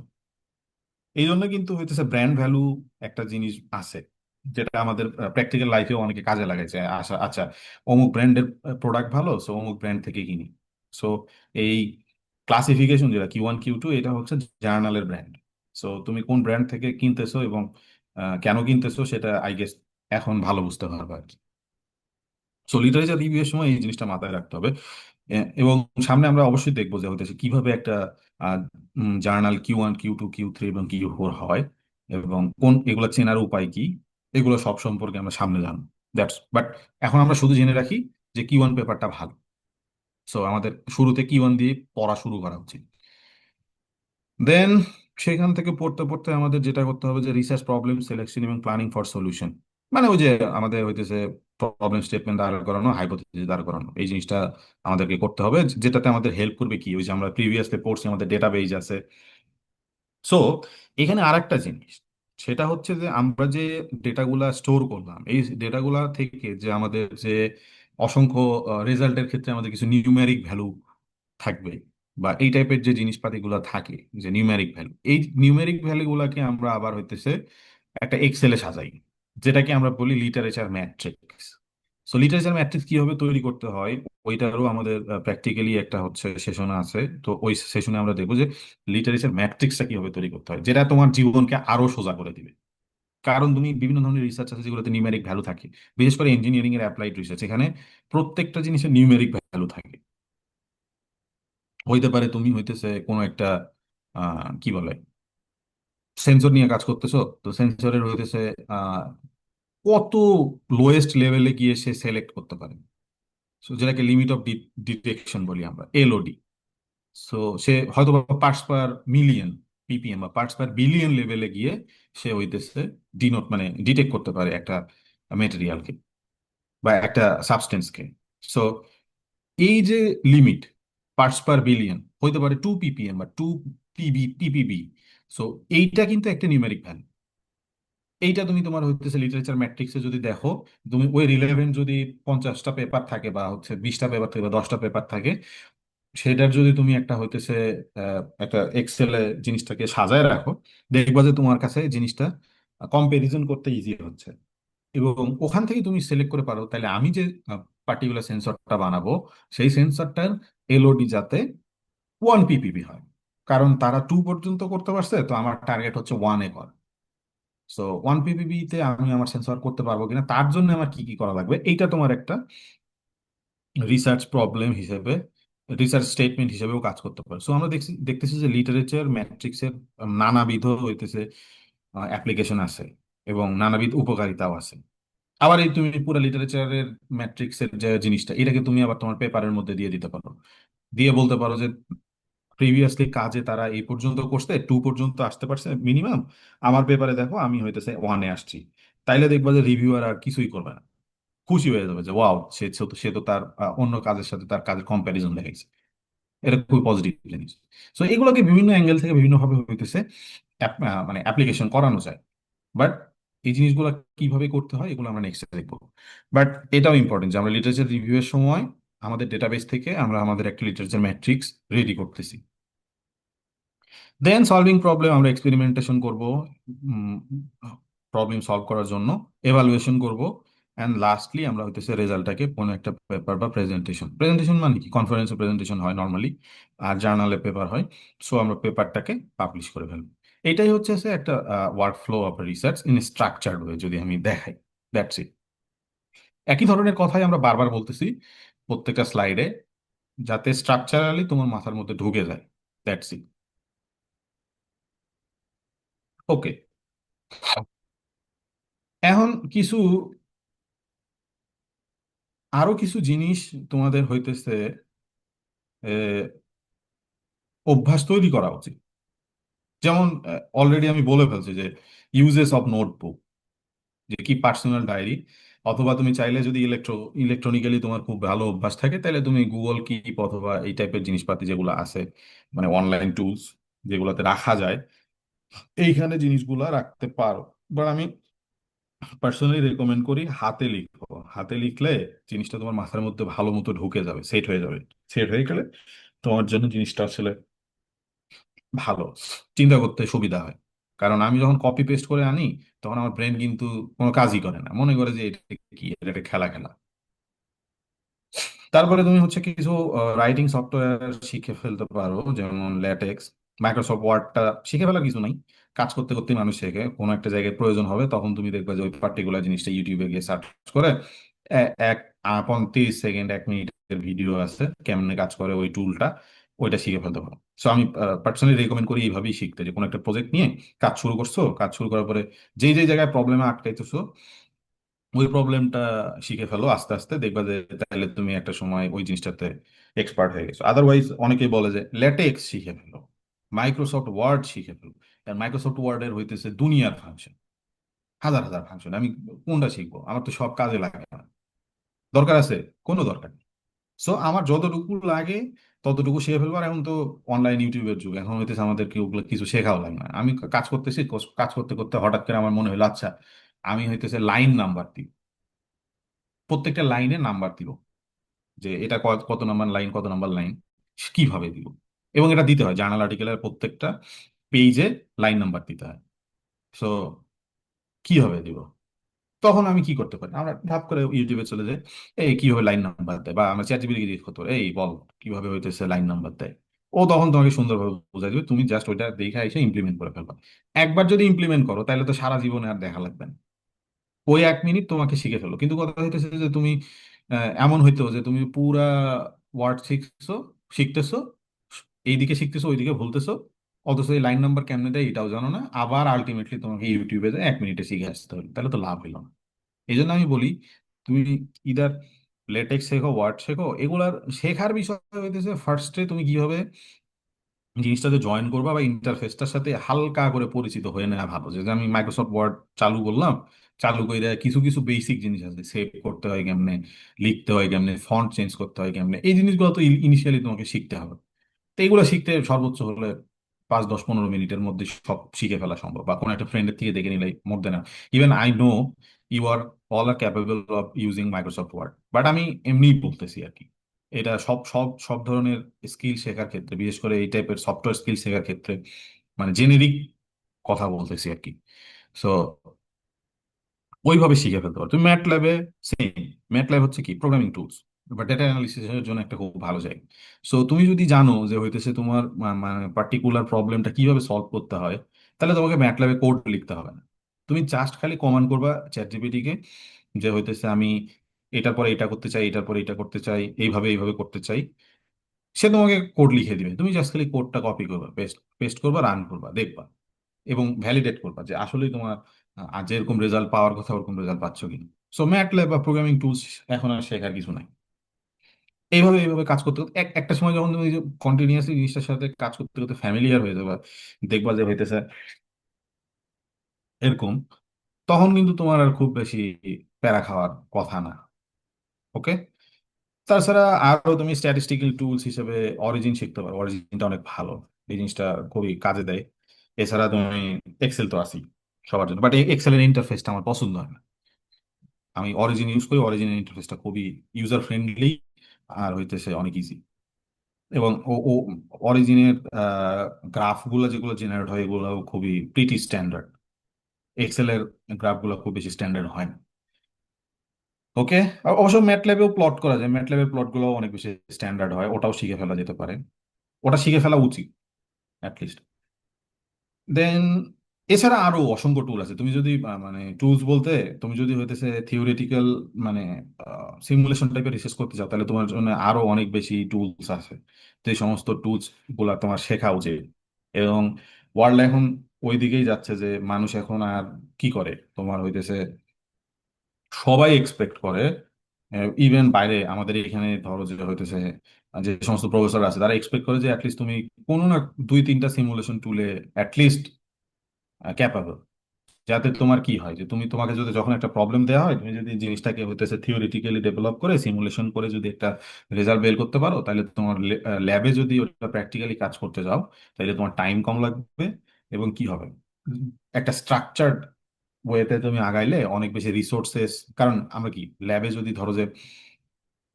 A: এই জন্য কিন্তু হইতেছে ব্র্যান্ড ভ্যালু একটা জিনিস আছে, যেটা আমাদের প্র্যাকটিক্যাল লাইফেও অনেকে কাজে লাগাইছে। আচ্ছা আচ্ছা, অমুক ব্র্যান্ডের প্রোডাক্ট ভালো, সো অমুক ব্র্যান্ড থেকে কিনি। সো এই ক্লাসিফিকেশন যেটা Q1, Q2, এটা হচ্ছে জার্নালের ব্র্যান্ড। সো তুমি কোন ব্র্যান্ড থেকে কিনতেছো এবং কেন কিনতেছো সেটা আই গেস এখন ভালো বুঝতে পারবে আর কি। সো লিটারেচার রিভিউয়ের সময় এই জিনিসটা মাথায় রাখতে হবে। এবং সামনে আমরা অবশ্যই দেখবো যে হতেছে কিভাবে একটা জার্নাল Q1, Q2, Q3 এবং Q4 হয়, এবং কোন এগুলো চেনার উপায় কি, এগুলো সব সম্পর্কে আমরা সামনে জানবো। বাট এখন আমরা শুধু জেনে রাখি যে Q1 পেপারটা ভালো। সো আমাদের শুরুতে Q1 দিয়ে পড়া শুরু করা উচিত। দেন সেখান থেকে পড়তে পড়তে আমাদের যেটা করতে হবে যে রিসার্চ, প্রবলেম সিলেকশন এবং প্ল্যানিং ফর সলিউশন। মানে ওই যে আমাদের হইতেছে প্রবলেম স্টেটমেন্ট দাঁড় করানো, হাইপোথেসিস দাঁড় করানো, এই জিনিসটা আমাদেরকে করতে হবে। যেটাতে আমাদের হেল্প করবে কি, ওই যে আমরা প্রিভিয়াসলি পড়ছি আমাদের ডেটাবেজ আছে। সো এখানে আরেকটা জিনিস, সেটা হচ্ছে যে আমরা যে ডেটাগুলা স্টোর করলাম, এই ডেটাগুলা থেকে যে আমাদের যে অসংখ্য রেজাল্টের ক্ষেত্রে আমাদের কিছু নিউমেরিক ভ্যালু থাকবে, বা এই টাইপের যে জিনিসপাতিগুলো থাকে, যে নিউমেরিক ভ্যালু, এই নিউমেরিক ভ্যালুগুলোকে আমরা আবার হইতেছে একটা এক্সেলে সাজাই, যেটাকে আমরা বলি literature matrix. So literature matrix কিভাবে তৈরি করতে হয় ওইটারও আমাদের প্র্যাকটিক্যালি একটা হচ্ছে সেশন আছে। তো ওই সেশনে আমরা দেখবো যে লিটারেচার ম্যাট্রিক্সটা কিভাবে তৈরি করতে হয়, যেটা তোমার জীবনকে আরো সোজা করে দিবে। কারণ তুমি বিভিন্ন ধরনের রিসার্চ আছে যেগুলোতে নিউমেরিক ভ্যালু থাকে, বিশেষ করে ইঞ্জিনিয়ারিং এর অ্যাপ্লাইড রিসার্চ, এখানে প্রত্যেকটা জিনিসের নিউমেরিক ভ্যালু থাকে। হইতে পারে তুমি হইতেছে কোনো একটা কি বলে সেন্সর নিয়ে কাজ করতেছো, তো সেন্সরের হইতেছে আহ কত লোয়েস্ট লেভেলে গিয়ে সে সিলেক্ট করতে পারে, সো যেটাকে লিমিট অফ ডিটেকশন বলি আমরা, এলওডি। সো সে হয়তো পার্টস পার মিলিয়ন, পিপিএম, বা পার্টস পার বিলিয়ন লেভেলে গিয়ে সে হইতেছে ডিনোট মানে ডিটেক্ট করতে পারে একটা মেটেরিয়ালকে বা একটা সাবস্টেন্সকে। সো এই যে লিমিট, পার্টস পার বিলিয়ন হইতে পারে 2 ppm বা 2 ppb। সো এইটা কিন্তু একটা নিউমেরিক ভ্যালু। এইটা তুমি তোমার হইতেছে লিটারেচার ম্যাট্রিক্সে যদি দেখো, তুমি ওই রিলেভেন্ট যদি 50টা পেপার থাকে বা হচ্ছে 20টা পেপার থাকে বা 10টা পেপার থাকে, সেটার যদি তুমি একটা হইতেছে একটা এক্সেলে জিনিসটাকে সাজায় রাখো, দেখবা যে তোমার কাছে জিনিসটা কম্পারিজন করতে ইজি হচ্ছে। এবং ওখান থেকে তুমি সিলেক্ট করে পারো তাহলে আমি যে পার্টিকুলার সেন্সরটা বানাবো, সেই সেন্সরটার এলওডি যাতে 1 ppb হয়। কারণ তারা 2 পর্যন্ত করতে পারছে, তো আমার টার্গেট হচ্ছে 1-এ করা। সো 1 ppb তে আমি আমার সেন্সর করতে পারবো কিনা, তার জন্য আমার কি কি করা লাগবে, এইটা তোমার একটা রিসার্চ প্রবলেম হিসেবে, রিসার্চ স্টেটমেন্ট হিসেবেও কাজ করতে পারে। সো আমরা দেখতেছি যে লিটারেচার ম্যাট্রিক্সের নানাবিধ হইতেছে অ্যাপ্লিকেশন আছে এবং নানাবিধ উপকারিতাও আছে। আবার এই তুমি পুরো লিটারেচারের ম্যাট্রিক্সের যে জিনিসটা, এটাকে তুমি আবার তোমার পেপারের মধ্যে দিয়ে দিতে পারো, দিয়ে বলতে পারো যে প্রিভিয়াসলি কাজে তারা এই পর্যন্ত করছে, 2 পর্যন্ত আসতে পারছে মিনিমাম, আমার পেপারে দেখো আমি হইতেছে 1-এ আসছি। তাইলে দেখবা যে রিভিউয়ার আর কিছুই করবে না, খুশি হয়ে যাবে যে ওয়াও, সে তো তার অন্য কাজের সাথে তার কাজের কম্প্যারিজন দেখাইছে। এটা খুবই পজিটিভ জিনিস। সো এগুলোকে বিভিন্ন অ্যাঙ্গেল থেকে বিভিন্ন ভাবে হইতেছে মানে অ্যাপ্লিকেশন করানো যায়। বাট এই জিনিসগুলো কিভাবে করতে হয় এগুলো আমরা নেক্সটে দেখবো। বাট এটাও ইম্পর্টেন্ট যে আমরা লিটারেচার রিভিউয়ের সময় আমাদের ডেটাবেস থেকে আমরা আমাদের একটা লিটারেচার ম্যাট্রিক্স রেডি করতেছি। দেন সলভিং প্রবলেম, আমরা এক্সপেরিমেন্টেশন করব প্রবলেম সলভ করার জন্য, এভালুয়েশন করব, অ্যান্ড লাস্টলি আমরা হইতেছে রেজাল্টটাকে কোনো একটা পেপার বা প্রেজেন্টেশন, প্রেজেন্টেশন মানে কি, কনফারেন্সে প্রেজেন্টেশন হয় নর্মালি, আর জার্নালে পেপার হয়। সো আমরা পেপারটাকে পাবলিশ করে ফেলবো। এটাই হচ্ছে সে একটা work flow of research in structured way, যদি আমি দেখাই। That's it. একই ধরনের কথাই আমরা বারবার বলতেছি প্রত্যেকটা স্লাইডে, যাতে স্ট্রাকচারালি তোমার মাথার মধ্যে ঢুকে যায়। That's it. ওকে, এখন কিছু আরো কিছু জিনিস তোমাদের হইতেছে অভ্যাস তৈরি করা উচিত। যেমন অলরেডি আমি বলে ফেলছি যে ইউজেস অফ নোটবুক, যে কি পার্সোনাল ডায়েরি, অথবা তুমি চাইলে যদি ইলেকট্রনিক্যালি তোমার খুব ভালো অভ্যাস থাকে, তাহলে তুমি গুগল কিপ অথবা এই টাইপের জিনিসপাতি যেগুলো আছে, মানে অনলাইন টুলস যেগুলোতে রাখা যায়, এইখানে জিনিসগুলা রাখতে পারো। বাট আমি পার্সোনালি রেকমেন্ড করি হাতে লিখো। হাতে লিখলে জিনিসটা তোমার মাথার মধ্যে ভালো মতো ঢুকে যাবে, সেট হয়ে যাবে। সেট হয়ে গেলে তোমার জন্য জিনিসটা আসলে ভালো, চিন্তা করতে সুবিধা হয়। কারণ আমি যখন কপি পেস্ট করে আনি, তখন আমার ব্রেন কিন্তু কোনো কাজই করে না, মনে করে যে এটা কি, এটা একটা খেলা খেলা। তারপরে তুমি হচ্ছে কিছু রাইটিং সফটওয়্যার শিখে ফেলতে পারো, যেমন ল্যাটেক্স, মাইক্রোসফট ওয়ার্ডটা শিখে ফেলার কিছু নাই। কাজ করতে করতে মানুষ শেখে, কোনো একটা জায়গায় প্রয়োজন হবে তখন তুমি দেখবে যে ওই পার্টিকুলার জিনিসটা ইউটিউবে গিয়ে সার্চ করে এক 35 সেকেন্ড 1 মিনিটের ভিডিও আছে কেমনে কাজ করে ওই টুলটা, ওইটা শিখে ফেলতে পারো। সো আমি পার্সোনালি রেকমেন্ড করি এইভাবেই শিখতে, যে কোনো একটা প্রজেক্ট নিয়ে কাজ শুরু করছো, কাজ শুরু করার পরে যেই যেই জায়গায় প্রবলেমে আটকাইতেছো, ওই প্রবলেমটা শিখে ফেলো আস্তে আস্তে, দেখবা যে তাহলে তুমি একটা সময় ওই জিনিসটাতে এক্সপার্ট হয়ে গেছো। আদারওয়াইজ অনেকেই বলে যে ল্যাটেক্স শিখে ফেলো, মাইক্রোসফট ওয়ার্ড শিখে ফেলো। আর মাইক্রোসফট ওয়ার্ডের হইতেছে দুনিয়ার ফাংশন, হাজার হাজার ফাংশন, আমি কোনটা শিখবো, আমার তো সব কাজে লাগে না। দরকার আছে? কোনো দরকার নেই। সো আমার যতটুকু লাগে ততটুকু শিখে ফেলবো। আর এখন তো অনলাইন ইউটিউবের যুগ, এখন হইতেছে আমাদের কি ওগুলো কিছু শেখাও লাগে না। আমি কাজ করতেছি, কাজ করতে করতে হঠাৎ করে আমার মনে হলো আচ্ছা, আমি হইতেছে লাইন নাম্বার দিই, প্রত্যেকটা লাইনে নাম্বার দিব, যে এটা কত নাম্বার লাইন, কত নাম্বার লাইন, কিভাবে দিব। এবং এটা দিতে হয় জার্নাল আর্টিকেলের প্রত্যেকটা পেজে, লাইন নাম্বার দিতে হয়। সো কিভাবে দিব, তখন আমি কি করতে পারি, আমরা ধাপ করে ইউটিউবে চলে যাই, এই কিভাবে লাইন নাম্বার দেয়, বা আমরা চ্যাট জিপিটি জিজ্ঞেস করতে পারি, এই বল কিভাবে হইতেছে লাইন নাম্বার দেয়। ও তখন তোমাকে সুন্দরভাবে বুঝাই দিবে, তুমি জাস্ট ওইটা দেখে এসে ইমপ্লিমেন্ট করে ফেলবা। একবার যদি ইমপ্লিমেন্ট করো, তাহলে তো সারা জীবনে আর দেখা লাগবে না। ওই 1 মিনিট তোমাকে শিখে ফেলো। কিন্তু কথা হইতেছে যে তুমি এমন হইতো যে তুমি পুরা ওয়ার্ড শিখছো, শিখতেছো, এইদিকে শিখতেছো ওইদিকে ভুলতেছো, অথচ এই লাইন নাম্বার কেমনে দেয় এটাও জানো না, আবার আলটিমেটলি তোমাকে ইউটিউবে 1 মিনিটে শিখে আসতে হলো, তাহলে তো লাভ হইলো না। এই জন্য আমি বলি তুমি ইদার লেটেক্স শেখো, ওয়ার্ড শেখো, এগুলার শেখার বিষয় হইতেছে ফার্স্টে তুমি কিভাবে জিনিসটাতে জয়েন করবা, বা ইন্টারফেসটার সাথে হালকা করে পরিচিত হয়ে নেওয়া ভালো। যে যে আমি মাইক্রোসফট ওয়ার্ড চালু করলাম, চালু করে কিছু কিছু বেসিক জিনিস আছে, সেভ করতে হয় কেমনে, লিখতে হয় কেমনে, ফন্ট চেঞ্জ করতে হয় কেমনে, এই জিনিসগুলো তো ইনিশিয়ালি তোমাকে শিখতে হবে। তো এগুলো শিখতে সর্বোচ্চ হলে 5, 10, 15 মিনিটের মধ্যে সব শিখে ফেলা সম্ভব, বা কোনো একটা ফ্রেন্ডের থেকে দেখে নিলে মোর দেন। Even I know you are all are capable of using Microsoft Word, but আমি এমনিই বলতেছি আর কি। এটা সব সব সব ধরনের স্কিল শেখার ক্ষেত্রে, বিশেষ করে এই টাইপের সফটওয়্যার স্কিল শেখার ক্ষেত্রে, মানে জেনেরিক কথা বলতেছি আর কি। সো ওইভাবে শিখে ফেলতে পারো তুমি ম্যাট ল্যাবে। সেম, ম্যাট ল্যাব হচ্ছে কি প্রোগ্রামিং টুলস, বা ডেটা অ্যানালিসিসের জন্য একটা খুব ভালো জায়গা। সো তুমি যদি জানো যে হইতেছে তোমার মানে পার্টিকুলার প্রবলেমটা কিভাবে সলভ করতে হয়, তাহলে তোমাকে ম্যাট ল্যাবে কোড লিখতে হবে না। তুমি জাস্ট খালি কমান্ড করবা চ্যাট জিপিটিকে, যে হইতেছে আমি এটার পরে এটা করতে চাই, এটার পরে এটা করতে চাই, এইভাবে এইভাবে করতে চাই। সে তোমাকে কোড লিখে দিবে, তুমি জাস্ট খালি কোডটা কপি করবা, পেস্ট পেস্ট করবা, রান করবা, দেখবা এবং ভ্যালিডেট করবা যে আসলেই তোমার আজ যেরকম রেজাল্ট পাওয়ার কথা ওরকম রেজাল্ট পাচ্ছ কিনা। সো ম্যাটল্যাব বা প্রোগ্রামিং টুলস এখন আর শেখার কিছু নাই। এইভাবে এইভাবে কাজ করতে করতে একটা সময় যখন তুমি কন্টিনিউয়াসলি জিনিসটার সাথে কাজ করতে করতে ফ্যামিলিয়ার হয়ে যাবে, দেখবা যে হইতেছে এরকম, তখন কিন্তু তোমার আর খুব বেশি প্যারা খাওয়ার কথা না। ওকে। তাছাড়া আরো তুমি স্ট্যাটিস্টিক্যাল টুলস হিসেবে অরিজিন শিখতে পারো, অরিজিনটা অনেক ভালো, এই জিনিসটা খুবই কাজে দেয়। এছাড়া তুমি এক্সেল তো আছেই সবার জন্য, বাট এক্সেলের ইন্টারফেসটা আমার পছন্দ হয় না। আমি অরিজিন ইউজ করি, অরিজিনের ইন্টারফেসটা খুবই ইউজার ফ্রেন্ডলি, আর হইতেছে অনেক ইজি। এবং ও ও অরিজিনের গ্রাফগুলো যেগুলো জেনারেট হয় এগুলো খুবই প্রিটি স্ট্যান্ডার্ড। এক্সেলের গ্রাফগুলো খুব বেশি স্ট্যান্ডার্ড হয় না। ওকে। অবশ্য ম্যাটল্যাবেও প্লট করা যায়, ম্যাটল্যাবের প্লটগুলো অনেক বেশি স্ট্যান্ডার্ড হয়, ওটাও শিখে ফেলা যেতে পারে, ওটা শিখে ফেলা উচিত অ্যাটলিস্ট। দেন এছাড়া আরো অসংখ্য টুল আছে। তুমি যদি মানে টুলস বলতে তুমি যদি হইতেছে থিওরিটিক্যাল মানে সিমুলেশন টাইপের রিসার্চ করতে চাও, তাহলে তোমার জন্য আরো অনেক বেশি টুলস আছে। তো এই সমস্ত টুলস গুলা তোমার শেখা উচিত। এবং ওয়ার্ল্ড এখন ওই দিকেই যাচ্ছে যে মানুষ এখন আর কি করে তোমার হইতেছে, সবাই এক্সপেক্ট করে, ইভেন বাইরে আমাদের এখানে ধরো যে হইতেছে যে সমস্ত প্রফেসর আছে তারা এক্সপেক্ট করে যে অ্যাটলিস্ট তুমি কোনো না দুই তিনটা সিমুলেশন টুলে অ্যাটলিস্ট ক্যাপাবল। যাতে তোমার কি হয় যে তোমাকে যদি যখন একটা প্রবলেম দেওয়া হয়, তুমি যদি জিনিসটাকে হইতেছে থিওরিটিক্যালি ডেভেলপ করে সিমুলেশন করে যদি একটা রেজাল্ট বের করতে পারো, তাহলে তোমার ল্যাবে যদি ওটা প্র্যাকটিক্যালি কাজ করতে যাও, তাহলে তোমার টাইম কম লাগবে। এবং কি হবে, একটা স্ট্রাকচার্ড ওয়েতে তুমি আগাইলে অনেক বেশি রিসোর্সেস, কারণ আমরা কি ল্যাবে যদি ধরো যে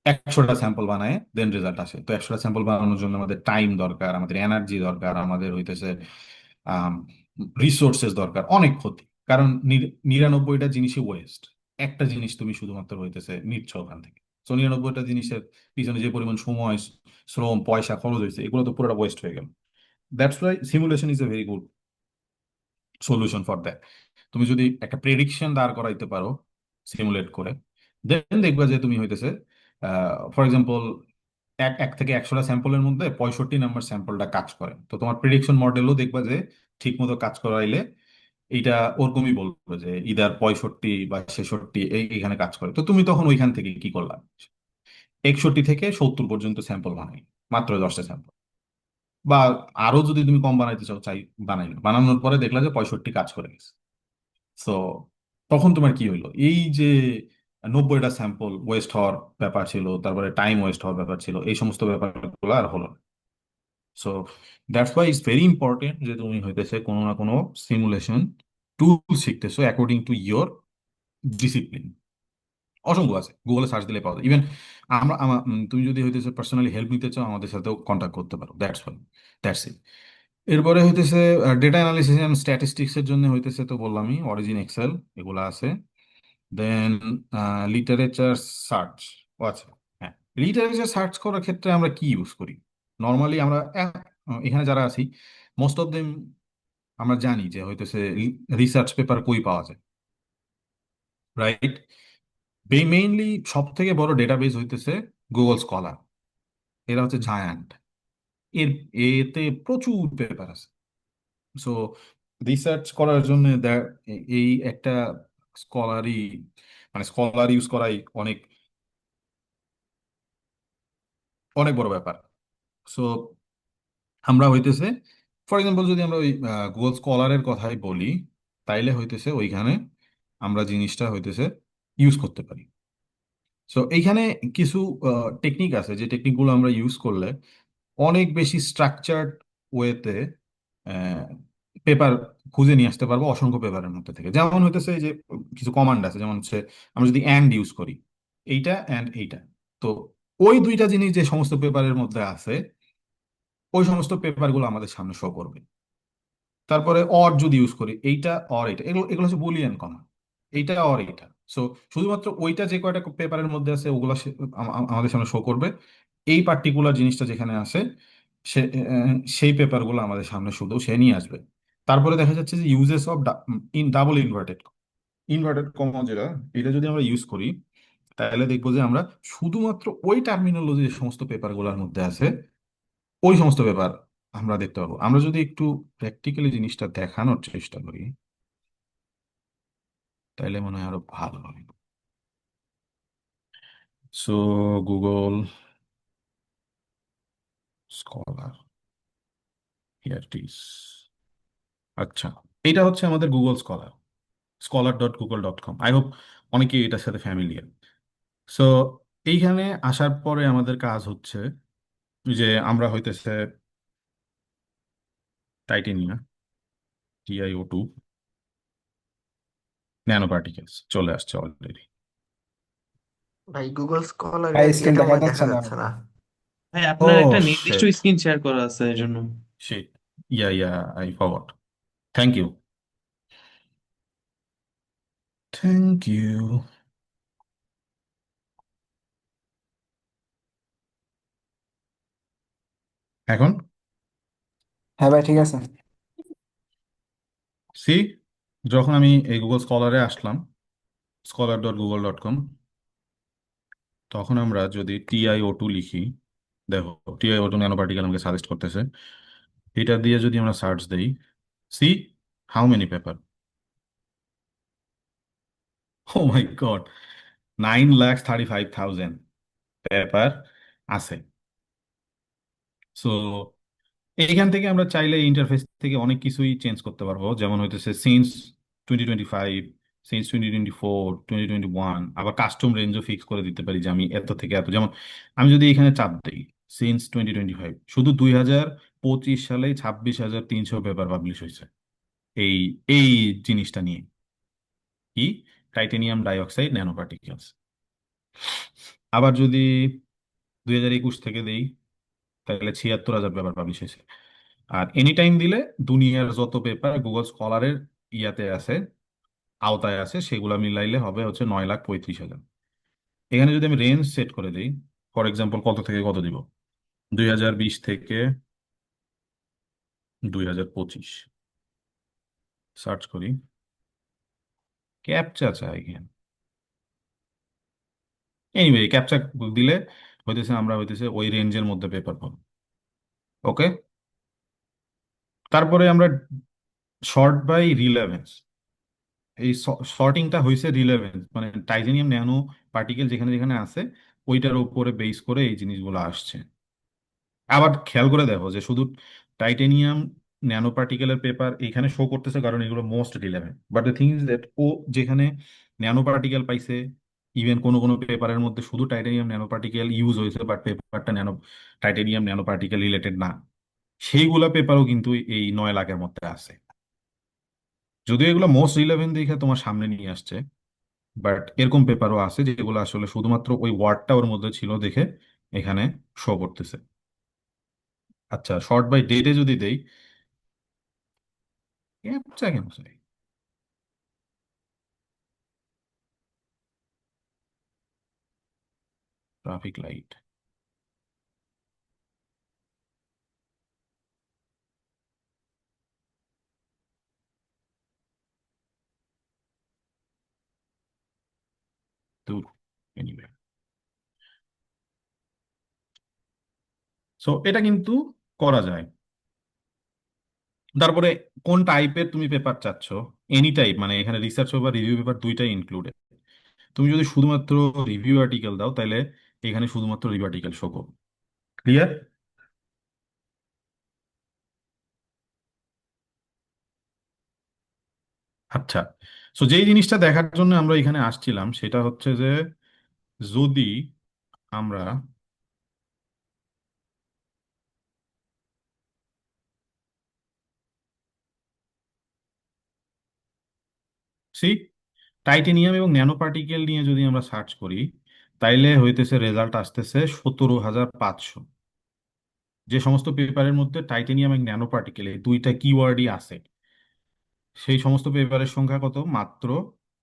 A: 100টা স্যাম্পল বানায় দেন রেজাল্ট আসে, তো 100টা স্যাম্পল বানানোর জন্য আমাদের টাইম দরকার, আমাদের এনার্জি দরকার, আমাদের হইতেছে রিসোর্সেস দরকার, অনেক ক্ষতি। কারণ 99টা জিনিসই ওয়েস্ট, একটা জিনিস তুমি শুধুমাত্র হইতেছে নিচ্ছ ওখান থেকে। তো 99টা জিনিসের পিছনে যে পরিমাণ সময়, শ্রম, পয়সা খরচ হয়েছে, এগুলো তো পুরোটা ওয়েস্ট হয়ে গেল। That's why simulation is a very good solution for that. তুমি যদি একটা প্রেডিকশন দাঁড় করাইতে পারো সিমুলেট করে, দেন দেখবা যে তুমি হইতেছে ফর এক্সাম্পল এক এক থেকে 100টা স্যাম্পলের মধ্যে 65 নম্বর স্যাম্পলটা কাজ করে, তো তোমার প্রেডিকশন মডেলও দেখবা যে ঠিক মতো কাজ করাইলে এইটা ওরকমই বলবো যে ইদার 65 বা 66 এখানে কাজ করে। তো তুমি তখন ওইখান থেকে কি করলা, 61 থেকে 70 পর্যন্ত স্যাম্পল বানাই, মাত্র 10টা স্যাম্পল। বা আরো যদি তুমি কম বানাইতে চাও, চাই বানাইলো, বানানোর পরে দেখলা যে 65 কাজ করে গেছে। তো তখন তোমার কি হইলো, এই যে 90টা স্যাম্পল ওয়েস্ট হওয়ার ব্যাপার ছিল, তারপরে টাইম ওয়েস্ট হওয়ার ব্যাপার ছিল, এই সমস্ত ব্যাপারগুলো আর হলো না। So that's why it's very important যে তুমি হইতেছে কোনো না কোনো সিমুলেশন টুল শিখতেছো অ্যাকর্ডিং টু ইয়োর ডিসিপ্লিন। অসংখ্য আছে, গুগলে সার্চ দিলে পাওয়া যায়। ইভেন তুমি যদি হইতেছে পার্সোনালি হেল্প নিতে চাও, আমাদের সাথেও কন্ট্যাক্ট করতে পারো। That's why, that's it. এরপরে হইতেছে ডেটা অ্যানালিসিস এন্ড স্ট্যাটিস্টিক্স এর জন্য হইতেছে তো বললামই, অরিজিন, এক্সেল, এগুলা আছে। দেন লিটারেচার সার্চ। ও আচ্ছা, হ্যাঁ, লিটারেচার সার্চ করার ক্ষেত্রে আমরা কি ইউজ করি নর্মালি, আমরা এখানে যারা আছি মোস্ট অফ দেম আমরা জানি যে হইতেছে রিসার্চ পেপার কই পাওয়া যায়, রাইট? মেইনলি সব থেকে বড় ডেটাবেস হইতেছে গুগল স্কলার। এরা হচ্ছে জায়ান্ট। এর এতে প্রচুর পেপার আছে। সো রিসার্চ করার জন্য এই একটা স্কলারি মানে স্কলার ইউজ করাই অনেক অনেক বড় ব্যাপার। সো আমরা হইতেছে ফর এক্সাম্পল যদি আমরা ওই গুগল স্কলারের কথাই বলি, তাইলে হইতেছে ওইখানে আমরা জিনিসটা হইতেছে ইউজ করতে পারি। সো এইখানে কিছু টেকনিক আছে, যে টেকনিকগুলো আমরা ইউজ করলে অনেক বেশি স্ট্রাকচার্ড ওয়েতে পেপার খুঁজে নিয়ে আসতে পারবো অসংখ্য পেপারের মধ্যে থেকে। যেমন হইতেছে এই যে কিছু কমান্ড আছে, যেমন হচ্ছে আমরা যদি অ্যান্ড ইউজ করি, এইটা অ্যান্ড এইটা, তো ওই দুইটা জিনিস যে সমস্ত পেপারের মধ্যে আছে, ওই সমস্ত পেপারগুলো আমাদের সামনে শো করবে। তারপরে অর যদি ইউজ করি, এইটা অর এটা, এগুলো এগুলো হচ্ছে বুলিয়ান কমা, এইটা অর এইটা। সো শুধুমাত্র ওইটা যে কয়টা পেপারের মধ্যে আছে ওগুলো আমাদের সামনে শো করবে। এই পার্টিকুলার জিনিসটা যেখানে আছে সে সেই পেপারগুলো আমাদের সামনে শুধু সে নিয়ে আসবে। তারপরে দেখা যাচ্ছে যে uses of in double inverted inverted comma, যেটা এটা যদি আমরা ইউজ করি, তাহলে দেখবো যে আমরা শুধুমাত্র ওই টার্মিনোলজি যে সমস্ত পেপারগুলোর মধ্যে আছে, ওই সমস্ত পেপার আমরা দেখতে পাবো। আমরা যদি একটু প্র্যাকটিক্যালি জিনিসটা দেখানোর চেষ্টা করি, তাহলে মনে হয় আরো ভালো হবে। So Google scholar, here it is. আচ্ছা, এটা হচ্ছে আমাদের Google scholar, scholar.google.com। I hope অনেকেই এটার সাথে ফ্যামিলিয়ার। সো এইখানে আসার পরে আমাদের কাজ হচ্ছে যে আমরা হইতেছে টাইটেনিয়া, TiO2 ন্যানো পার্টিকেলস চলে আসছে অলরেডি।
D: ভাই গুগল স্কলারে
B: ভাই
D: আর কি
B: স্ক্রিন
D: এটা
B: দেখা
D: মনে হয়
B: যাচ্ছে
D: দেখা
B: না।
D: যাচ্ছে না।
E: ভাই
A: ও
E: আপনার একটা নির্দিষ্ট
A: শিট,
E: স্ক্রিন শেয়ার করা আছে এর জন্য।
A: Shit, yeah yeah, I forgot. Thank you, thank you. এখন
B: হ্যাঁ ভাই, ঠিক আছে।
A: সি, যখন আমি এই গুগল স্কলারে আসলাম, scholar.google.com, তখন আমরা যদি TiO2 লিখি, দেখো TiO2 ন্যানো পার্টিকেল আমাকে সাজেস্ট করতেছে, এটা দিয়ে যদি আমরা সার্চ দেই, see how many paper, oh my god, 9,35,000 paper আছে। সো এইখান থেকে আমরা চাইলে ইন্টারফেস থেকে অনেক কিছুই চেঞ্জ করতে পারবো, যেমন হইতেছে সিন্স 2025, সিন্স 2024, 2021, আবার কাস্টম রেঞ্জও ফিক্স করে দিতে পারি যে আমি এত থেকে এত। যেমন আমি যদি এখানে চাপ দিই সিন্স 2025, শুধু 2025 সালেই 26,300 পেপার পাবলিশ হয়েছে এই এই জিনিসটা নিয়ে, কি টাইটেনিয়াম ডাইঅক্সাইড ন্যানো পার্টিকেলস। আবার যদি 2021 থেকে দেই, তাহলে 76,000 পেপার পাবলিশ হয়েছে। আর এনি টাইম দিলে দুনিয়ার যত পেপার গুগল স্কলারের ইয়াতে আছে, আওতায় আছে, সেগুলো মিলাইলে হবে হচ্ছে 9,35,000। এখানে যদি আমি রেঞ্জ সেট করে দিই, ফর এক্সাম্পল কত থেকে কত দিব, 2020 থেকে 2025 সার্চ করি, ক্যাপচা চাই এখানে, এনিওয়ে ক্যাপচা দিলে হইতেছে আমরা হইতেছে ওই রেঞ্জের মধ্যে পেপার পাবো। ওকে, তারপরে আমরা শর্ট বাই রিলেভেন্স, এই শর্টিংটা হয়েছে রিলেভেন্স, মানে টাইটেনিয়াম ন্যানো পার্টিকেল যেখানে যেখানে আছে ওইটার উপরে বেস করে এই জিনিসগুলো আসছে। আবার খেয়াল করে দেখো যে শুধু টাইটেনিয়াম ন্যানো পার্টিকেলের পেপার এখানে শো করতেছে কারণ এগুলো most relevant, but the thing is that ও যেখানে ন্যানো পার্টিকেল পাইছে, ইভেন কোনো কোনো পেপারের মধ্যে শুধু টাইটেনিয়াম ন্যানো পার্টিকেল ইউজ হয়েছে বাট পেপারটা টাইটেনিয়াম ন্যানো পার্টিকেল রিলেটেড না, সেইগুলা পেপারও কিন্তু এই 9 লাখের মধ্যে আছে। যদিও এগুলো মোস্ট রিলেভেন্ট দেখে তোমার সামনে নিয়ে আসছে, বাট এরকম পেপারও আছে যেগুলো আসলে শুধুমাত্র ওই ওয়ার্ডটা ওর মধ্যে ছিল দেখে এখানে শো করতেছে। আচ্ছা, শর্ট বাই ডেটে যদি দেই, ক্যাপচা কেন চাই, ট্রাফিক লাইট, দূর, এনিওয়ে। সো এটা কিন্তু করা যায়। তারপরে কোন টাইপের তুমি পেপার চাচ্ছ, এনি টাইপ, মানে এখানে রিসার্চ পেপার রিভিউ পেপার দুইটাই ইনক্লুডেড। তুমি যদি শুধুমাত্র রিভিউ আর্টিকেল দাও তাহলে এখানে শুধুমাত্র রিভিউ আর্টিকেল শো করবে। ক্লিয়ার? আচ্ছা, সো যেই জিনিসটা দেখার জন্য আমরা এখানে আসছিলাম সেটা হচ্ছে যে যদি আমরা সি টাইটেনিয়াম এবং ন্যানো পার্টিকেল নিয়ে যদি আমরা সার্চ করি, তাইলে হইতেছে রেজাল্ট আসতেছে 17,500। যে সমস্ত পেপারের মধ্যে টাইটেনিয়াম এবং ন্যানো পার্টিকেল এই দুইটা কিওয়ার্ডই আছে, সেই সমস্ত পেপারের সংখ্যা কত, মাত্র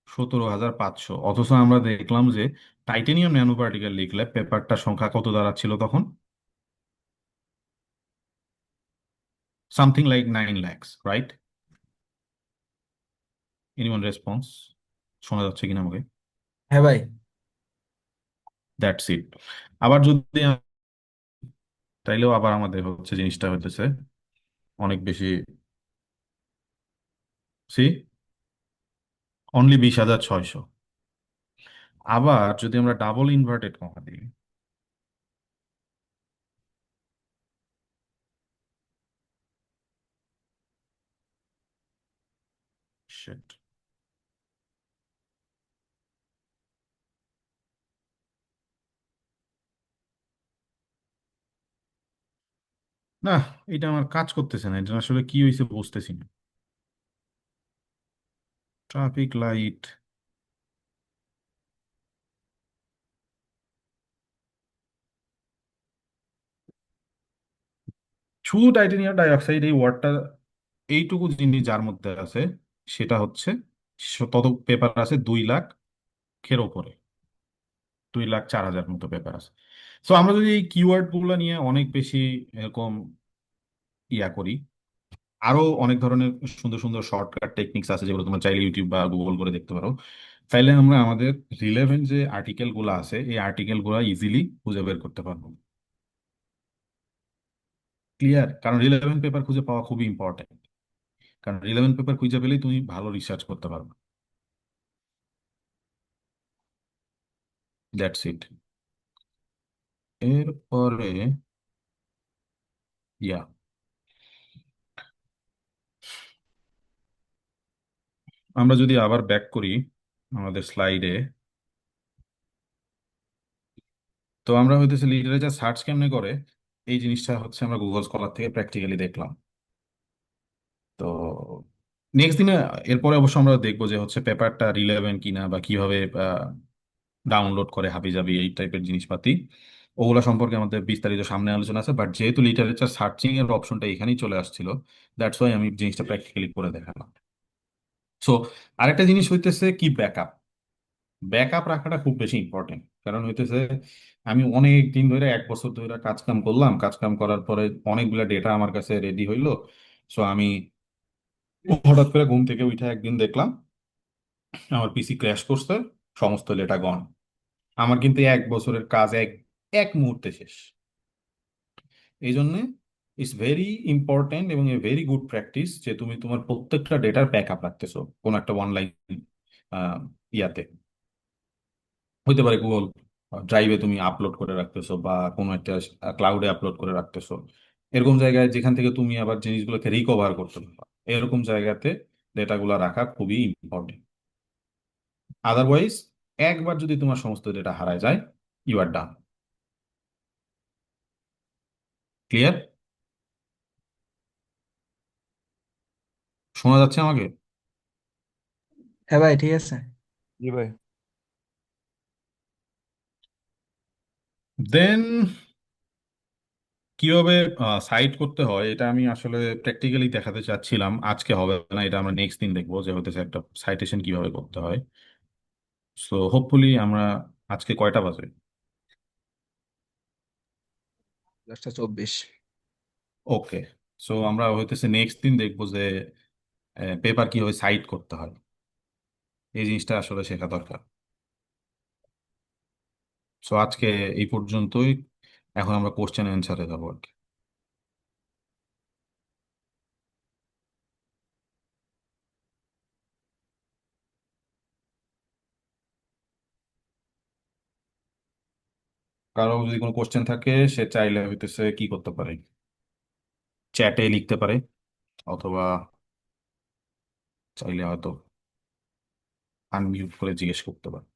A: 17,500। অথচ আমরা দেখলাম যে টাইটেনিয়াম ন্যানো পার্টিকেল লিখলে পেপারটার সংখ্যা কত দাঁড়াচ্ছিল তখন, something like 9 lakhs, right? Anyone response, শোনা যাচ্ছে কিনা আমাকে?
B: হ্যাঁ ভাই।
A: That's it. আবার যদি তাইলেও আবার আমাদের হচ্ছে জিনিসটা হইতেছে অনেক বেশি, সি অনলি 20,600। আবার যদি আমরা ডাবল ইনভার্টেড কমা দিই, shit, না, এটা আমার কাজ করতেছে না, এটা আসলে কি হয়েছে বুঝতেছি না। ট্রাফিক লাইট, শুধু টাইটেনিয়াম ডাইঅক্সাইড এই ওয়ার্ডটা, এইটুকু জিনিস যার মধ্যে আছে সেটা হচ্ছে তত পেপার আছে 2 লাখের ওপরে। 2,04,000 মতো পেপার আছে। সো আমরা যদি এই কিওয়ার্ড গুলো নিয়ে অনেক বেশি এরকম ইয়া করি, আরো অনেক ধরনের সুন্দর সুন্দর শর্টকাট টেকনিক্স আছে যেগুলো তোমরা চাইলে ইউটিউব বা গুগল করে দেখতে পারো, তাইলে আমরা আমাদের রিলেভেন্ট যে আর্টিকেল গুলো আছে এই আর্টিকেল গুলো ইজিলি খুঁজে বের করতে পারবো। ক্লিয়ার? কারণ রিলেভেন্ট পেপার খুঁজে পাওয়া খুবই ইম্পর্টেন্ট, কারণ রিলেভেন্ট পেপার খুঁজে পেলেই তুমি ভালো রিসার্চ করতে পারবে। That's it. এরপরে ইয়া আমরা যদি আবার ব্যাক করি আমাদের স্লাইডে, তো আমরা হইতেছে লিটারেচার সার্চ কেমনে করে এই জিনিসটা হচ্ছে আমরা গুগল স্কলার থেকে প্র্যাকটিক্যালি দেখলাম। তো নেক্সট দিনে এরপরে অবশ্য আমরা দেখবো যে হচ্ছে পেপারটা রিলেভেন্ট কিনা বা কিভাবে ডাউনলোড করে হাবিজাবি এই টাইপের জিনিসপাতি, ওগুলা সম্পর্কে আমাদের বিস্তারিত সামনে আলোচনা আছে। বাট যেহেতু লিটারেচার সার্চিং এর অপশনটা এখানেই চলে আসছিল, দ্যাটস ওয়াই আমি জিনিসটা প্র্যাকটিক্যালি করে দেখালাম। সো আরেকটা জিনিস হইতেছে কি, ব্যাকআপ। ব্যাকআপ রাখাটা খুব বেশি ইম্পর্টেন্ট, কারণ হইতেছে আমি অনেক দিন ধরে 1 বছর ধরে কাজ কাম করলাম, কাজ কাম করার পরে অনেকগুলা ডেটা আমার কাছে রেডি হইলো। সো আমি হঠাৎ করে ঘুম থেকে উঠে একদিন দেখলাম আমার পিসি ক্র্যাশ করছে, সমস্ত ডেটা গন। আমার কিন্তু 1 বছরের কাজ এক এক মুহূর্তে শেষ। এই জন্য ইটস ভেরি ইম্পর্টেন্ট এবং এ ভেরি গুড প্র্যাকটিস যে তুমি তোমার প্রত্যেকটা ডেটার ব্যাকআপ রাখতেছো কোনো একটা অনলাইন ইয়াতে, হইতে পারে গুগল ড্রাইভে তুমি আপলোড করে রাখতেছো বা কোনো একটা ক্লাউডে আপলোড করে রাখতেছো, এরকম জায়গায় যেখান থেকে তুমি আবার জিনিসগুলোকে রিকভার করতে পারো, এরকম জায়গাতে ডেটাগুলো রাখা খুবই ইম্পর্টেন্ট। আদারওয়াইজ একবার যদি তোমার সমস্ত ডেটা হারায় যায়, ইউ আর ডান। ক্লিয়ার? শোনা যাচ্ছে আমাকে?
B: হ্যাঁ ভাই, ঠিক আছে।
F: জি ভাই।
A: দেন কিভাবে সাইট করতে হয় এটা আমি আসলে প্র্যাকটিক্যালি দেখাতে চাচ্ছিলাম, আজকে হবে না, এটা আমরা নেক্সট দিন দেখবো যে হতেছে একটা সাইটেশন কিভাবে করতে হয়। সো হোপফুলি আমরা, আজকে কয়টা বাজে?
B: 10টা 24।
A: ওকে। সো আমরা হইতেছে নেক্সট দিন দেখবো যে পেপার কিভাবে সাইট করতে হয়, এই জিনিসটা আসলে শেখা দরকার। সো আজকে এই পর্যন্তই, এখন আমরা কোশ্চেন অ্যান্সারে যাবো আর কি। কারো যদি কোনো কোশ্চেন থাকে সে চাইলে হইতেছে কি করতে পারে, চ্যাটে লিখতে পারে, অথবা চাইলে হয়তো আনমিউট করে জিজ্ঞেস করতে পারে।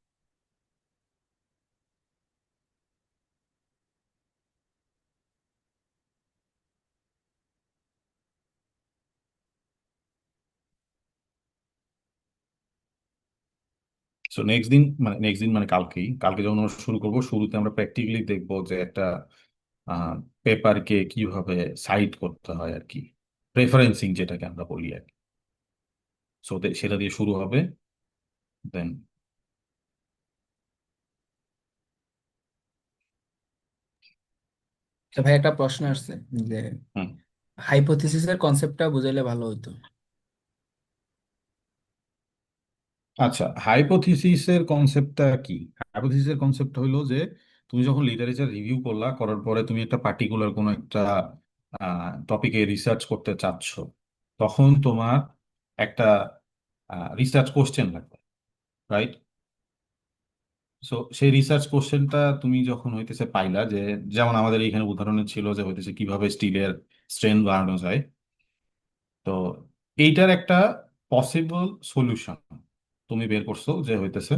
A: সো নেক্সট দিন মানে কালকেই, কালকে যখন আমরা শুরু করবো, শুরুতে আমরা প্র্যাকটিক্যালি দেখবো যে একটা পেপারকে কিভাবে সাইট করতে হয় আর কি, রেফারেন্সিং যেটাকে আমরা বলি আর কি। সো সেটা দিয়ে শুরু হবে। দেন
B: তো ভাই, একটা প্রশ্ন আসছে যে
A: হুম,
B: হাইপোথিসিসের কনসেপ্টটা বুঝাইলে ভালো হতো।
A: আচ্ছা, হাইপোথিসিসের কনসেপ্টটা কি? হাইপোথিসিসের কনসেপ্ট হইলো যে তুমি যখন লিটারেচার রিভিউ করলা, করার পরে তুমি একটা পার্টিকুলার কোনো একটা টপিকে রিসার্চ করতে চাচ্ছ, তখন তোমার একটা রিসার্চ কোশ্চেন লাগবে, রাইট? সো সেই রিসার্চ কোশ্চেনটা তুমি যখন হইতেছে পাইলা, যে যেমন আমাদের এখানে উদাহরণে ছিল যে হইতেছে কিভাবে স্টিলের স্ট্রেন বাড়ানো যায়, তো এইটার একটা পসিবল সলিউশন তুমি বের করছো যে হইতেছে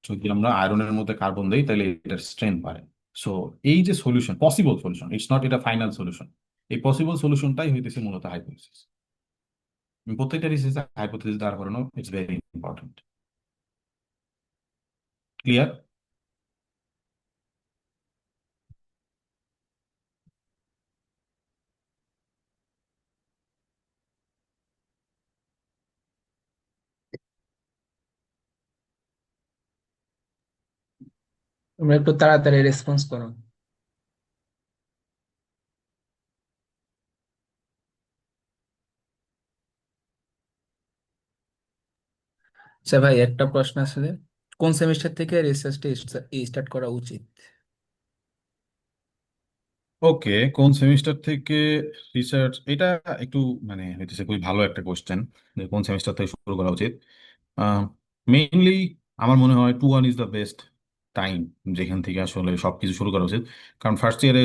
A: যদি আমরা আয়রনের মধ্যে কার্বন দেই তাহলে এটার স্ট্রেন বাড়ে। সো এই যে solution, possible solution, it's not এটা ফাইনাল সলিউশন, এই পসিবল সলিউশনটাই হইতেছে মূলত হাইপোথিসিস। প্রত্যেকটা রিসার্চে হাইপোথিসিস দাঁড় করানো ইটস ভেরি ইম্পর্টেন্ট। ক্লিয়ার?
B: তোমরা একটু তাড়াতাড়ি রেসপন্স করো। আচ্ছা ভাই, একটা প্রশ্ন আসলে, কোন সেমিস্টার থেকে রিসার্চটা স্টার্ট করা উচিত?
A: ওকে, কোন সেমিস্টার থেকে রিসার্চ, এটা একটু মানে হইতেছে খুবই ভালো একটা কোশ্চেন, যে কোন সেমিস্টার থেকে শুরু করা উচিত। মেইনলি আমার মনে হয় 2-1 ইজ দ্য বেস্ট টাইম, যেখান থেকে আসলে সবকিছু শুরু করা উচিত। কারণ ফার্স্ট ইয়ারে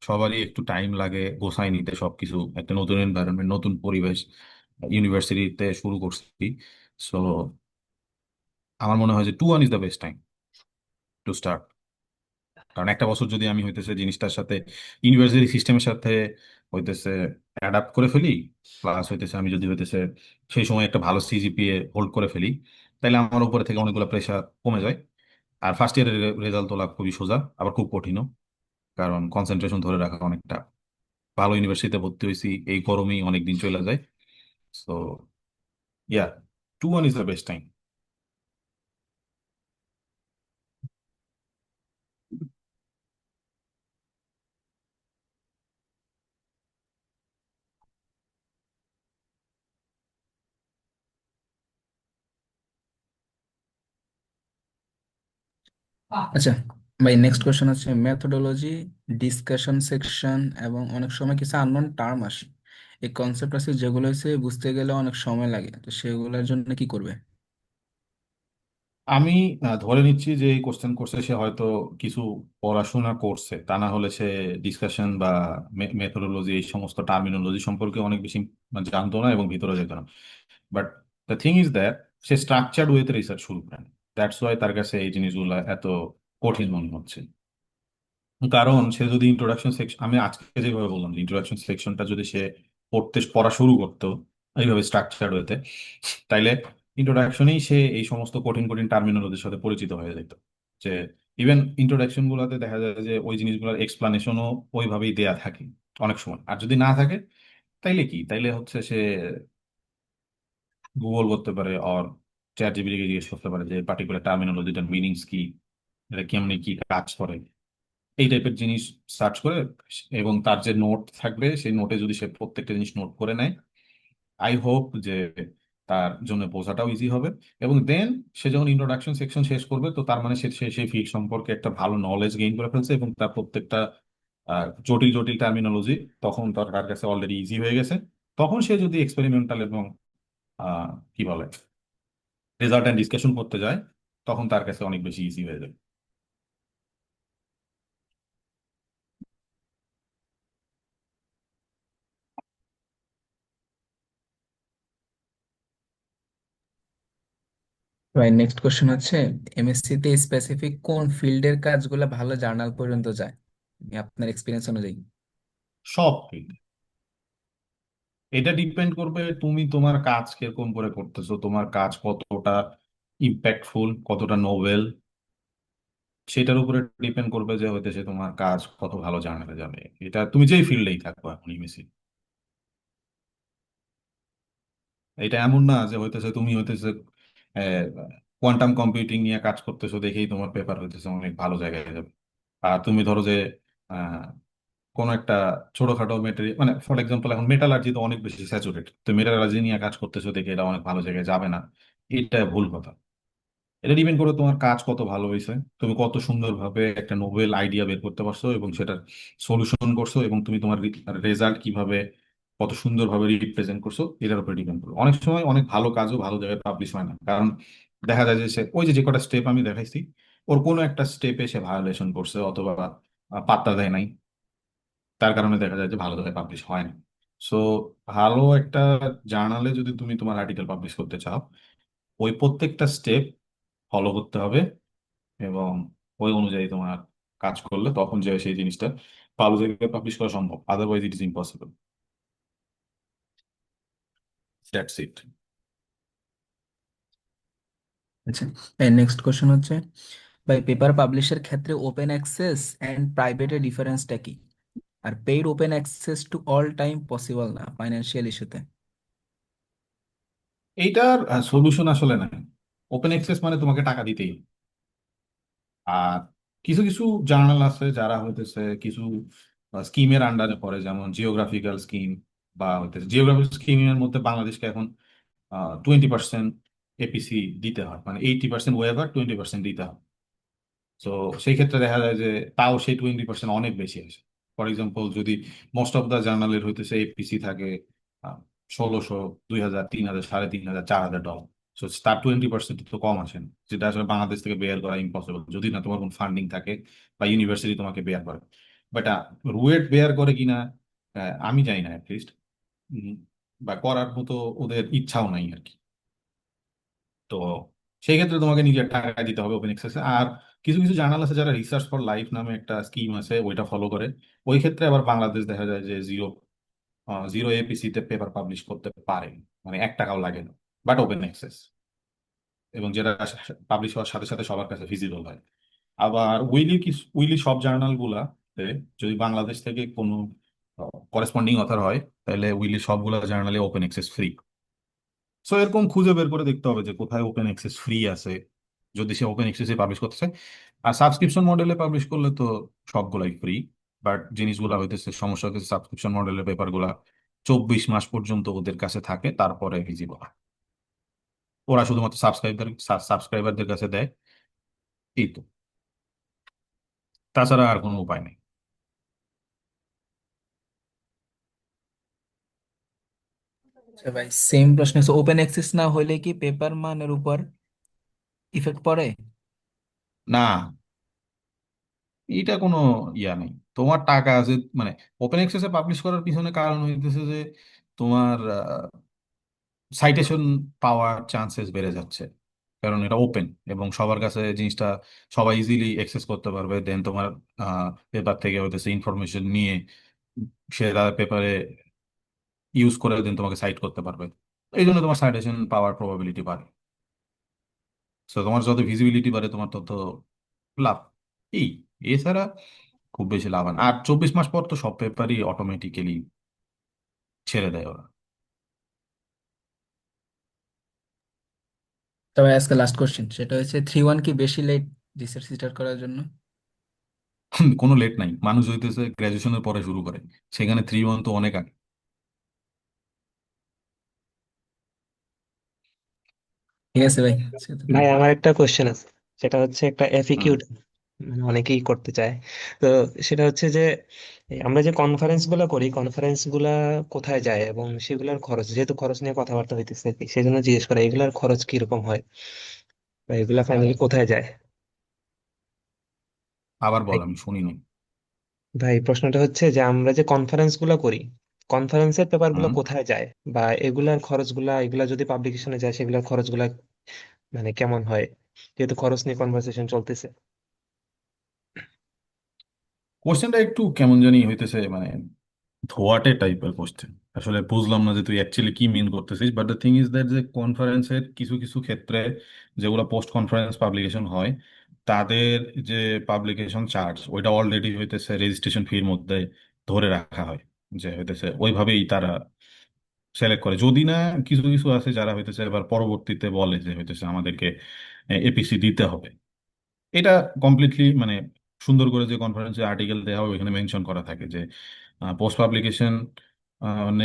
A: সবারই একটু টাইম লাগে গোছায় নিতে সবকিছু, একটা নতুন এনভায়রনমেন্ট, নতুন পরিবেশ, ইউনিভার্সিটিতে শুরু করছি। সো আমার মনে হয় যে 2-1 is the best time to start. কারণ একটা বছর যদি আমি হইতেছে জিনিসটার সাথে, ইউনিভার্সিটি সিস্টেমের সাথে হইতেছে অ্যাডাপ্ট করে ফেলি, প্লাস হইতেছে আমি যদি হইতেছে সেই সময় একটা ভালো সিজিপিএ হোল্ড করে ফেলি, তাহলে আমার উপরে থেকে অনেকগুলো প্রেশার কমে যায়। আর ফার্স্ট ইয়ারের রেজাল্ট তোলা খুবই সোজা, আবার খুব কঠিনও, কারণ কনসেন্ট্রেশন ধরে রাখা অনেকটা। ভালো ইউনিভার্সিটিতে ভর্তি হয়েছি, এই গরমেই অনেক দিন চলে যায়। So yeah, 2-1 is the best time.
B: আচ্ছা ভাই, নেক্সট কোশ্চেন হচ্ছে মেথোডোলজি, ডিসকাশন সেকশন এবং অনেক সময় কিছু আননোন টার্ম আসে। এই কনসেপ্ট আছে যেগুলো হচ্ছে বুঝতে গেলে অনেক সময় লাগে, তো সেগুলোর জন্য কি করবে?
A: আমি ধরে নিচ্ছি যে এই কোশ্চেন করছে সে হয়তো কিছু পড়াশোনা করছে, তা না হলে সে ডিসকাশন বা মেথোডোলজি এই সমস্ত টার্মিনোলজি সম্পর্কে অনেক বেশি মানে জানতো না এবং ভিতরে যেত না। But the thing is that say structured ওয়েতে রিসার্চ শুরু করেন, দ্যাটস ওয়াই তার কাছে এই জিনিসগুলো এত কঠিন মনে হচ্ছে। কারণ সে যদি ইন্ট্রোডাকশন সেকশন, আমি আজকে যেভাবে বললাম, ইন্ট্রোডাকশন সেকশনটা যদি সে পড়া শুরু করতো এইভাবে স্ট্রাকচার্ড হতে, তাইলে ইন্ট্রোডাকশনেই সে এই সমস্ত কঠিন কঠিন টার্মিনোলজির সাথে পরিচিত হয়ে যেত। যে ইভেন ইন্ট্রোডাকশন গুলোতে দেখা যায় যে ওই জিনিসগুলোর এক্সপ্লানেশনও ওইভাবেই দেয়া থাকে অনেক সময়। আর যদি না থাকে তাইলে কি, তাইলে হচ্ছে সে গুগল করতে পারে, আর চ্যাট জিপিটিকে জিজ্ঞেস করতে পারে যে পার্টিকুলার টার্মিনোলজিটার মিনিংস কি, এটা কেমনি কি কাজ করে, এই টাইপের জিনিস সার্চ করে। এবং তার যে নোট থাকবে সেই নোটে যদি সে প্রত্যেকটা জিনিস নোট করে নেয়, আই হোপ যে তার জন্য বোঝাটাও ইজি হবে। এবং দেন সে যখন ইন্ট্রোডাকশন সেকশন শেষ করবে, তো তার মানে সে সে সেই ফিল্ড সম্পর্কে একটা ভালো নলেজ গেইন করে ফেলছে, এবং তার প্রত্যেকটা জটিল জটিল টার্মিনোলজি তখন তার তার কাছে অলরেডি ইজি হয়ে গেছে। তখন সে যদি এক্সপেরিমেন্টাল এবং কি বলে রেজাল্ট অ্যান্ড ডিসকাশন করতে যায়, তখন তার কাছে অনেক বেশি ইজি হয়ে যাবে।
B: ভাই নেক্সট কোশ্চেন হচ্ছে, এমএসসি তে স্পেসিফিক কোন ফিল্ডের কাজগুলো ভালো জার্নাল পর্যন্ত যায় আপনার এক্সপিরিয়েন্স অনুযায়ী?
A: সব field। এটা ডিপেন্ড করবে তুমি তোমার কাজ কিরকম করে করতেছো, তোমার কাজ কতটা ইম্প্যাক্টফুল, কতটা নোবেল, সেটার উপরে ডিপেন্ড করবে যে হইতেছে তোমার কাজ কত ভালো জানাতে যাবে। এটা তুমি যেই ফিল্ডেই থাকো এখন ইমেসি, এটা এমন না যে হইতেছে তুমি হইতেছে কোয়ান্টাম কম্পিউটিং নিয়ে কাজ করতেছো দেখেই তোমার পেপার হইতেছে অনেক ভালো জায়গায় যাবে। আর তুমি ধরো যে আহ, কোনো একটা ছোটখাটো মেটেরিয়াল, মানে ফর এক্সাম্পল এখন মেটালার্জি তো অনেক বেশি স্যাচুরেট, তো মেটালার্জি নিয়ে কাজ করতেছো দেখে এটা অনেক ভালো জায়গায় যাবে না, এটা ভুল কথা। এটা ডিপেন্ড করে তোমার কাজ কত ভালো হয়েছে, তুমি কত সুন্দরভাবে একটা নোবেল আইডিয়া বের করতে পারছো এবং সেটার সলিউশন করছো, এবং তুমি তোমার রেজাল্ট কিভাবে কত সুন্দরভাবে রিপ্রেজেন্ট করছো, এটার উপরে ডিপেন্ড করবে। অনেক সময় অনেক ভালো কাজও ভালো জায়গায় পাবলিশ হয় না, কারণ দেখা যায় যে সে ওই যে যে কটা স্টেপ আমি দেখাইছি, ওর কোনো একটা স্টেপে সে ভায়োলেশন করছে অথবা পাত্তা দেয় নাই, তার কারণে দেখা যায় যে ভালো জায়গায় পাবলিশ হয় না। সো ভালো একটা জার্নালে যদি তুমি তোমার আর্টিকেল পাবলিশ করতে চাও, ওই প্রত্যেকটা স্টেপ ফলো করতে হবে, এবং ওই অনুযায়ী তোমার কাজ করলে তখন যে সেই জিনিসটা ভালো জায়গায় পাবলিশ করা সম্ভব, otherwise it is impossible. That's it.
B: আচ্ছা, নেক্সট কোশ্চেন হচ্ছে, ভাই পেপার পাবলিশের ক্ষেত্রে ওপেন অ্যাক্সেস এন্ড প্রাইভেটের ডিফারেন্সটা কি? আর paid open access to all time possible না ফাইন্যান্সিয়াল ইস্যুতে?
A: এইটার সলিউশন আসলে নাই। ওপেন অ্যাক্সেস মানে তোমাকে টাকা দিতেই হবে। কিছু কিছু জার্নাল আছে যারা হইতেছে কিছু স্কিমের আন্ডারে পড়ে, যেমন জিওগ্রাফিক্যাল স্কিম, বা হইতেছে জিওগ্রাফিক্যাল স্কিমের মধ্যে বাংলাদেশকে এখন 20% এপিসি দিতে হয়, মানে 80% ওয়েভার, 20% দিতে হয়। তো সেই ক্ষেত্রে দেখা যায় যে তাও সেই 20% অনেক বেশি আসে। ফর এক্সাম্পল, যদি মোস্ট অফ দ্য জার্নালের হইতেছে এপিসি থাকে 1600, 2000, 3000, $3500, $4000, তো তার 20% তো কম আসে না, যেটা আসলে বাংলাদেশ থেকে বেয়ার করা ইম্পসিবল, যদি না তোমার কোনো ফান্ডিং থাকে বা ইউনিভার্সিটি তোমাকে বেয়ার করে। বাট রুয়েট বেয়ার করে কিনা আমি জানি না অ্যাটলিস্ট, বা করার মতো ওদের ইচ্ছাও নাই আর কি। তো সেই ক্ষেত্রে তোমাকে নিজের টাকা দিতে হবে ওপেন অ্যাক্সেসে। আর কিছু কিছু জার্নাল আছে যারা রিসার্চ ফর লাইফ নামে একটা স্কিম আছে, ওইটা ফলো করে। ওই ক্ষেত্রে আবার বাংলাদেশ দেখা যায় যে জিরো জিরো এপিসি তে পেপার পাবলিশ করতে পারে, মানে $1 লাগে না, বাট ওপেন অ্যাক্সেস, এবং যেটা পাবলিশ হওয়ার সাথে সাথে সবার কাছে ভিজিবল হয়। আবার উইলি সব জার্নাল গুলাতে যদি বাংলাদেশ থেকে কোনো করেসপন্ডিং অথার হয়, তাহলে উইলি সবগুলা জার্নালে ওপেন অ্যাক্সেস ফ্রি। সো এরকম খুঁজে বের করে দেখতে হবে যে কোথায় ওপেন অ্যাক্সেস ফ্রি আছে, যদি সে ওপেন অ্যাক্সেসে পাবলিশ করতে চায়। আর সাবস্ক্রিপশন মডেলে পাবলিশ করলে তো সবগুলাই ফ্রি, বাট জিনিসগুলা হইতেছে, সমস্যা হইতেছে সাবস্ক্রিপশন মডেলের পেপারগুলা 24 মাস পর্যন্ত ওদের কাছে থাকে, তারপরে ভিজিবল। ওরা শুধুমাত্র সাবস্ক্রাইবারদের কাছে দেয়, এই তো, তাছাড়া আর কোনো উপায় নেই।
B: আচ্ছা ভাই, সেম প্রশ্ন, ওপেন অ্যাক্সেস না হইলে কি পেপার মানের উপর ইফেক্ট পড়ে?
A: না, এটা কোনো ইয়া নেই, তোমার টাকা আছে মানে। ওপেন অ্যাক্সেসে পাবলিশ করার পিছনে কারণ হইতেছে যে তোমার সাইটেশন পাওয়ার চান্সেস বেড়ে যাচ্ছে, কারণ এটা ওপেন এবং সবার কাছে জিনিসটা, সবাই ইজিলি অ্যাক্সেস করতে পারবে। দেন তোমার পেপার থেকে হইতেছে ইনফরমেশন নিয়ে সে তার পেপারে ইউজ করে দেন তোমাকে সাইট করতে পারবে। এই জন্য তোমার সাইটেশন পাওয়ার প্রবাবিলিটি বাড়ে। তো তোমার যত ভিজিবিলিটি বাড়ে তোমার তত লাভ। এই, এছাড়া খুব বেশি লাভ হয় না। আর 24 মাস পর তো সব পেপারই অটোমেটিক্যালি ছেড়ে দেয় ওরা।
B: তবে আজকে লাস্ট কোশ্চেন, সেটা হচ্ছে 3-1 কি বেশি লেট রিসার্চ স্টার্ট করার জন্য?
A: কোনো লেট নাই, মানুষ হইতেছে গ্রাজুয়েশনের পরে শুরু করে, সেখানে 3-1 তো অনেক আগে।
B: ঠিক আছে ভাই, সেটা তো।
C: ভাই আমার একটা কোশ্চেন আছে, সেটা হচ্ছে একটা
A: হুম।
C: এফিকিউ, মানে অনেকেই করতে চায়। তো সেটা হচ্ছে যে এই আমরা যে কনফারেন্স গুলা করি, কনফারেন্স গুলা কোথায় যায় এবং সেগুলোর খরচ, যেহেতু খরচ নিয়ে কথাবার্তা হইতেছে আর কি, সেই জন্য জিজ্ঞেস করা এগুলার খরচ কিরকম হয় বা এগুলা ফাইনালি কোথায় যায়।
A: আবার
C: ভাই
A: বল, আমি শুনি নাই।
C: ভাই, প্রশ্নটা হচ্ছে যে আমরা যে কনফারেন্স গুলা করি, কনফারেন্সের পেপার গুলো
A: হুম।
C: কোথায় যায়, বা এগুলার খরচ গুলা, এগুলা যদি পাবলিকেশনে যায় সেগুলোর খরচ গুলা মানে কেমন হয়, যেহেতু খরচ নিয়ে কনভারসেশন চলতেছে।
A: কোশ্চেনটা একটু কেমন জানি হইতেছে, মানে ধোয়াটে টাইপের কোশ্চেন। আসলে বুঝলাম না যে তুই অ্যাকচুয়ালি কি মিন করতেছিস, but the thing is that যে কনফারেন্সের কিছু কিছু ক্ষেত্রে যেগুলো পোস্ট কনফারেন্স পাবলিকেশন হয়, তাদের যে পাবলিকেশন চার্জ ওইটা অলরেডি হইতেছে রেজিস্ট্রেশন ফির মধ্যে ধরে রাখা হয়, যে হইতেছে ওইভাবেই তারা সিলেক্ট করে। যদি না কিছু কিছু আছে যারা হইতেছে এবার পরবর্তীতে বলে যে হইতেছে আমাদেরকে এপিসি দিতে হবে, এটা কমপ্লিটলি মানে সুন্দর করে যে কনফারেন্সে আর্টিকেল দেওয়া হবে ওইখানে মেনশন করা থাকে যে পোস্ট পাবলিকেশন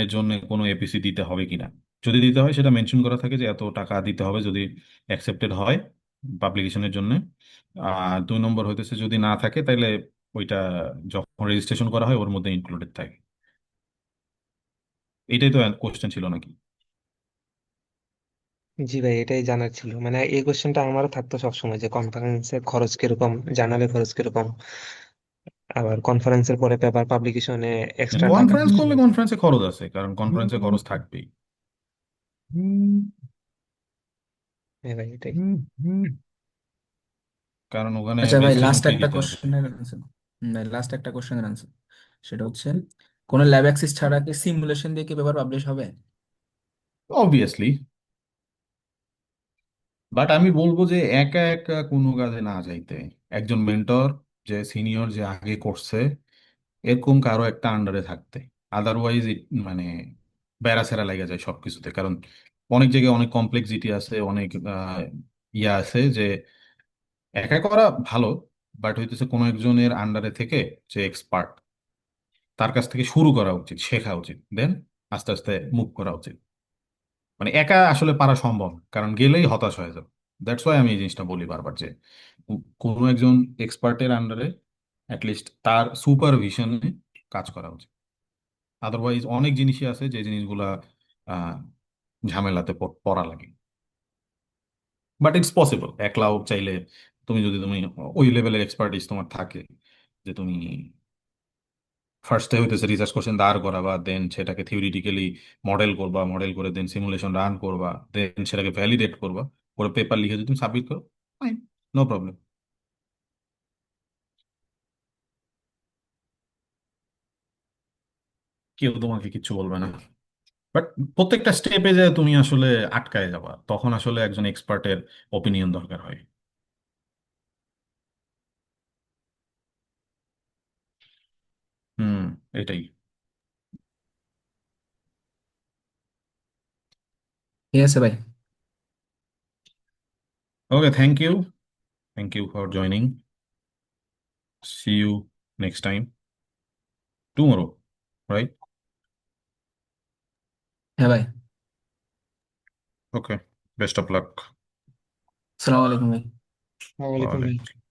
A: এর জন্য কোনো এপিসি দিতে হবে কিনা। যদি দিতে হয় সেটা মেনশন করা থাকে যে এত টাকা দিতে হবে যদি অ্যাকসেপ্টেড হয় পাবলিকেশনের জন্য। আর 2 নম্বর হইতেছে যদি না থাকে তাহলে ওইটা যখন রেজিস্ট্রেশন করা হয় ওর মধ্যে ইনক্লুডেড থাকে। এটাই তো কোশ্চেন ছিল নাকি?
C: জি ভাই, এটাই জানার ছিল, মানে এই কোশ্চেনটা আমারও থাকতো সবসময় যে কনফারেন্সের খরচ কিরকম, জার্নালের খরচ কিরকম, আবার কনফারেন্সের পরে পেপার পাবলিকেশনে এক্সট্রা টাকা
A: কনফারেন্স
C: খরচ
A: করলে
C: হয়।
A: কনফারেন্সে খরচ আছে, কারণ কনফারেন্সে খরচ থাকবেই।
C: হ্যাঁ ভাই, এটাই।
A: কারণ ওখানে
B: আচ্ছা ভাই,
A: রেজিস্ট্রেশন
B: লাস্ট
A: ফি
B: একটা
A: দিতে হবে।
B: কোশ্চেনের আনসার, ভাই লাস্ট একটা কোশ্চেনের আনসার, সেটা হচ্ছে কোনো ল্যাব অ্যাক্সেস ছাড়া কি সিমুলেশন দিয়ে কি পেপার পাবলিশ হবে?
A: অবভিয়াসলি, বাট আমি বলবো যে একা একা কোনো কাজে না যাইতে, একজন মেন্টর, যে সিনিয়র, যে আগে করছে, এরকম কারো একটা আন্ডারে থাকতে। আদারওয়াইজ মানে বেড়াছেড়া লেগে যায় সবকিছুতে, কারণ অনেক জায়গায় অনেক কমপ্লেক্সিটি আছে, অনেক ইয়া আছে যে একা করা ভালো, বাট হইতেছে কোনো একজনের আন্ডারে থেকে যে এক্সপার্ট, তার কাছ থেকে শুরু করা উচিত, শেখা উচিত, দেন আস্তে আস্তে মুভ করা উচিত। মানে একা আসলে পারা সম্ভব না, কারণ গেলেই হতাশ হয়ে যাবে। দ্যাটস ওয়াই আমি এই জিনিসটা বলি বারবার যে কোনো একজন এক্সপার্টের আন্ডারে অ্যাটলিস্ট তার সুপারভিশনে কাজ করা উচিত। আদারওয়াইজ অনেক জিনিসই আছে যে জিনিসগুলা আহ ঝামেলাতে পড়া লাগে। বাট ইটস পসিবল, একলাও চাইলে তুমি ওই লেভেলের এক্সপার্টিস তোমার থাকে যে তুমি ফার্স্টে হইতেছে রিসার্চ কোশ্চেন দাঁড় করাবা, দেন সেটাকে থিওরিটিক্যালি মডেল করবা, মডেল করে দেন সিমুলেশন রান করবা, দেন সেটাকে ভ্যালিডেট করবা, করে পেপার লিখে যদি তুমি সাবমিট করো, ফাইন, নো প্রবলেম। কেউ তোমাকে কিচ্ছু বলবে না। বাট প্রত্যেকটা স্টেপে যে তুমি আসলে আটকায় যাবা, তখন আসলে একজন এক্সপার্টের ওপিনিয়ন দরকার হয়। হুম, এটাই।
B: ঠিক আছে ভাই।
A: Okay, thank you for joining. See you next time, tomorrow, right?
B: হ্যাঁ ভাই।
A: Okay, best of luck.
B: আসসালামু আলাইকুম ভাই।
C: ওয়ালাইকুম
A: ওয়ালাইকুম।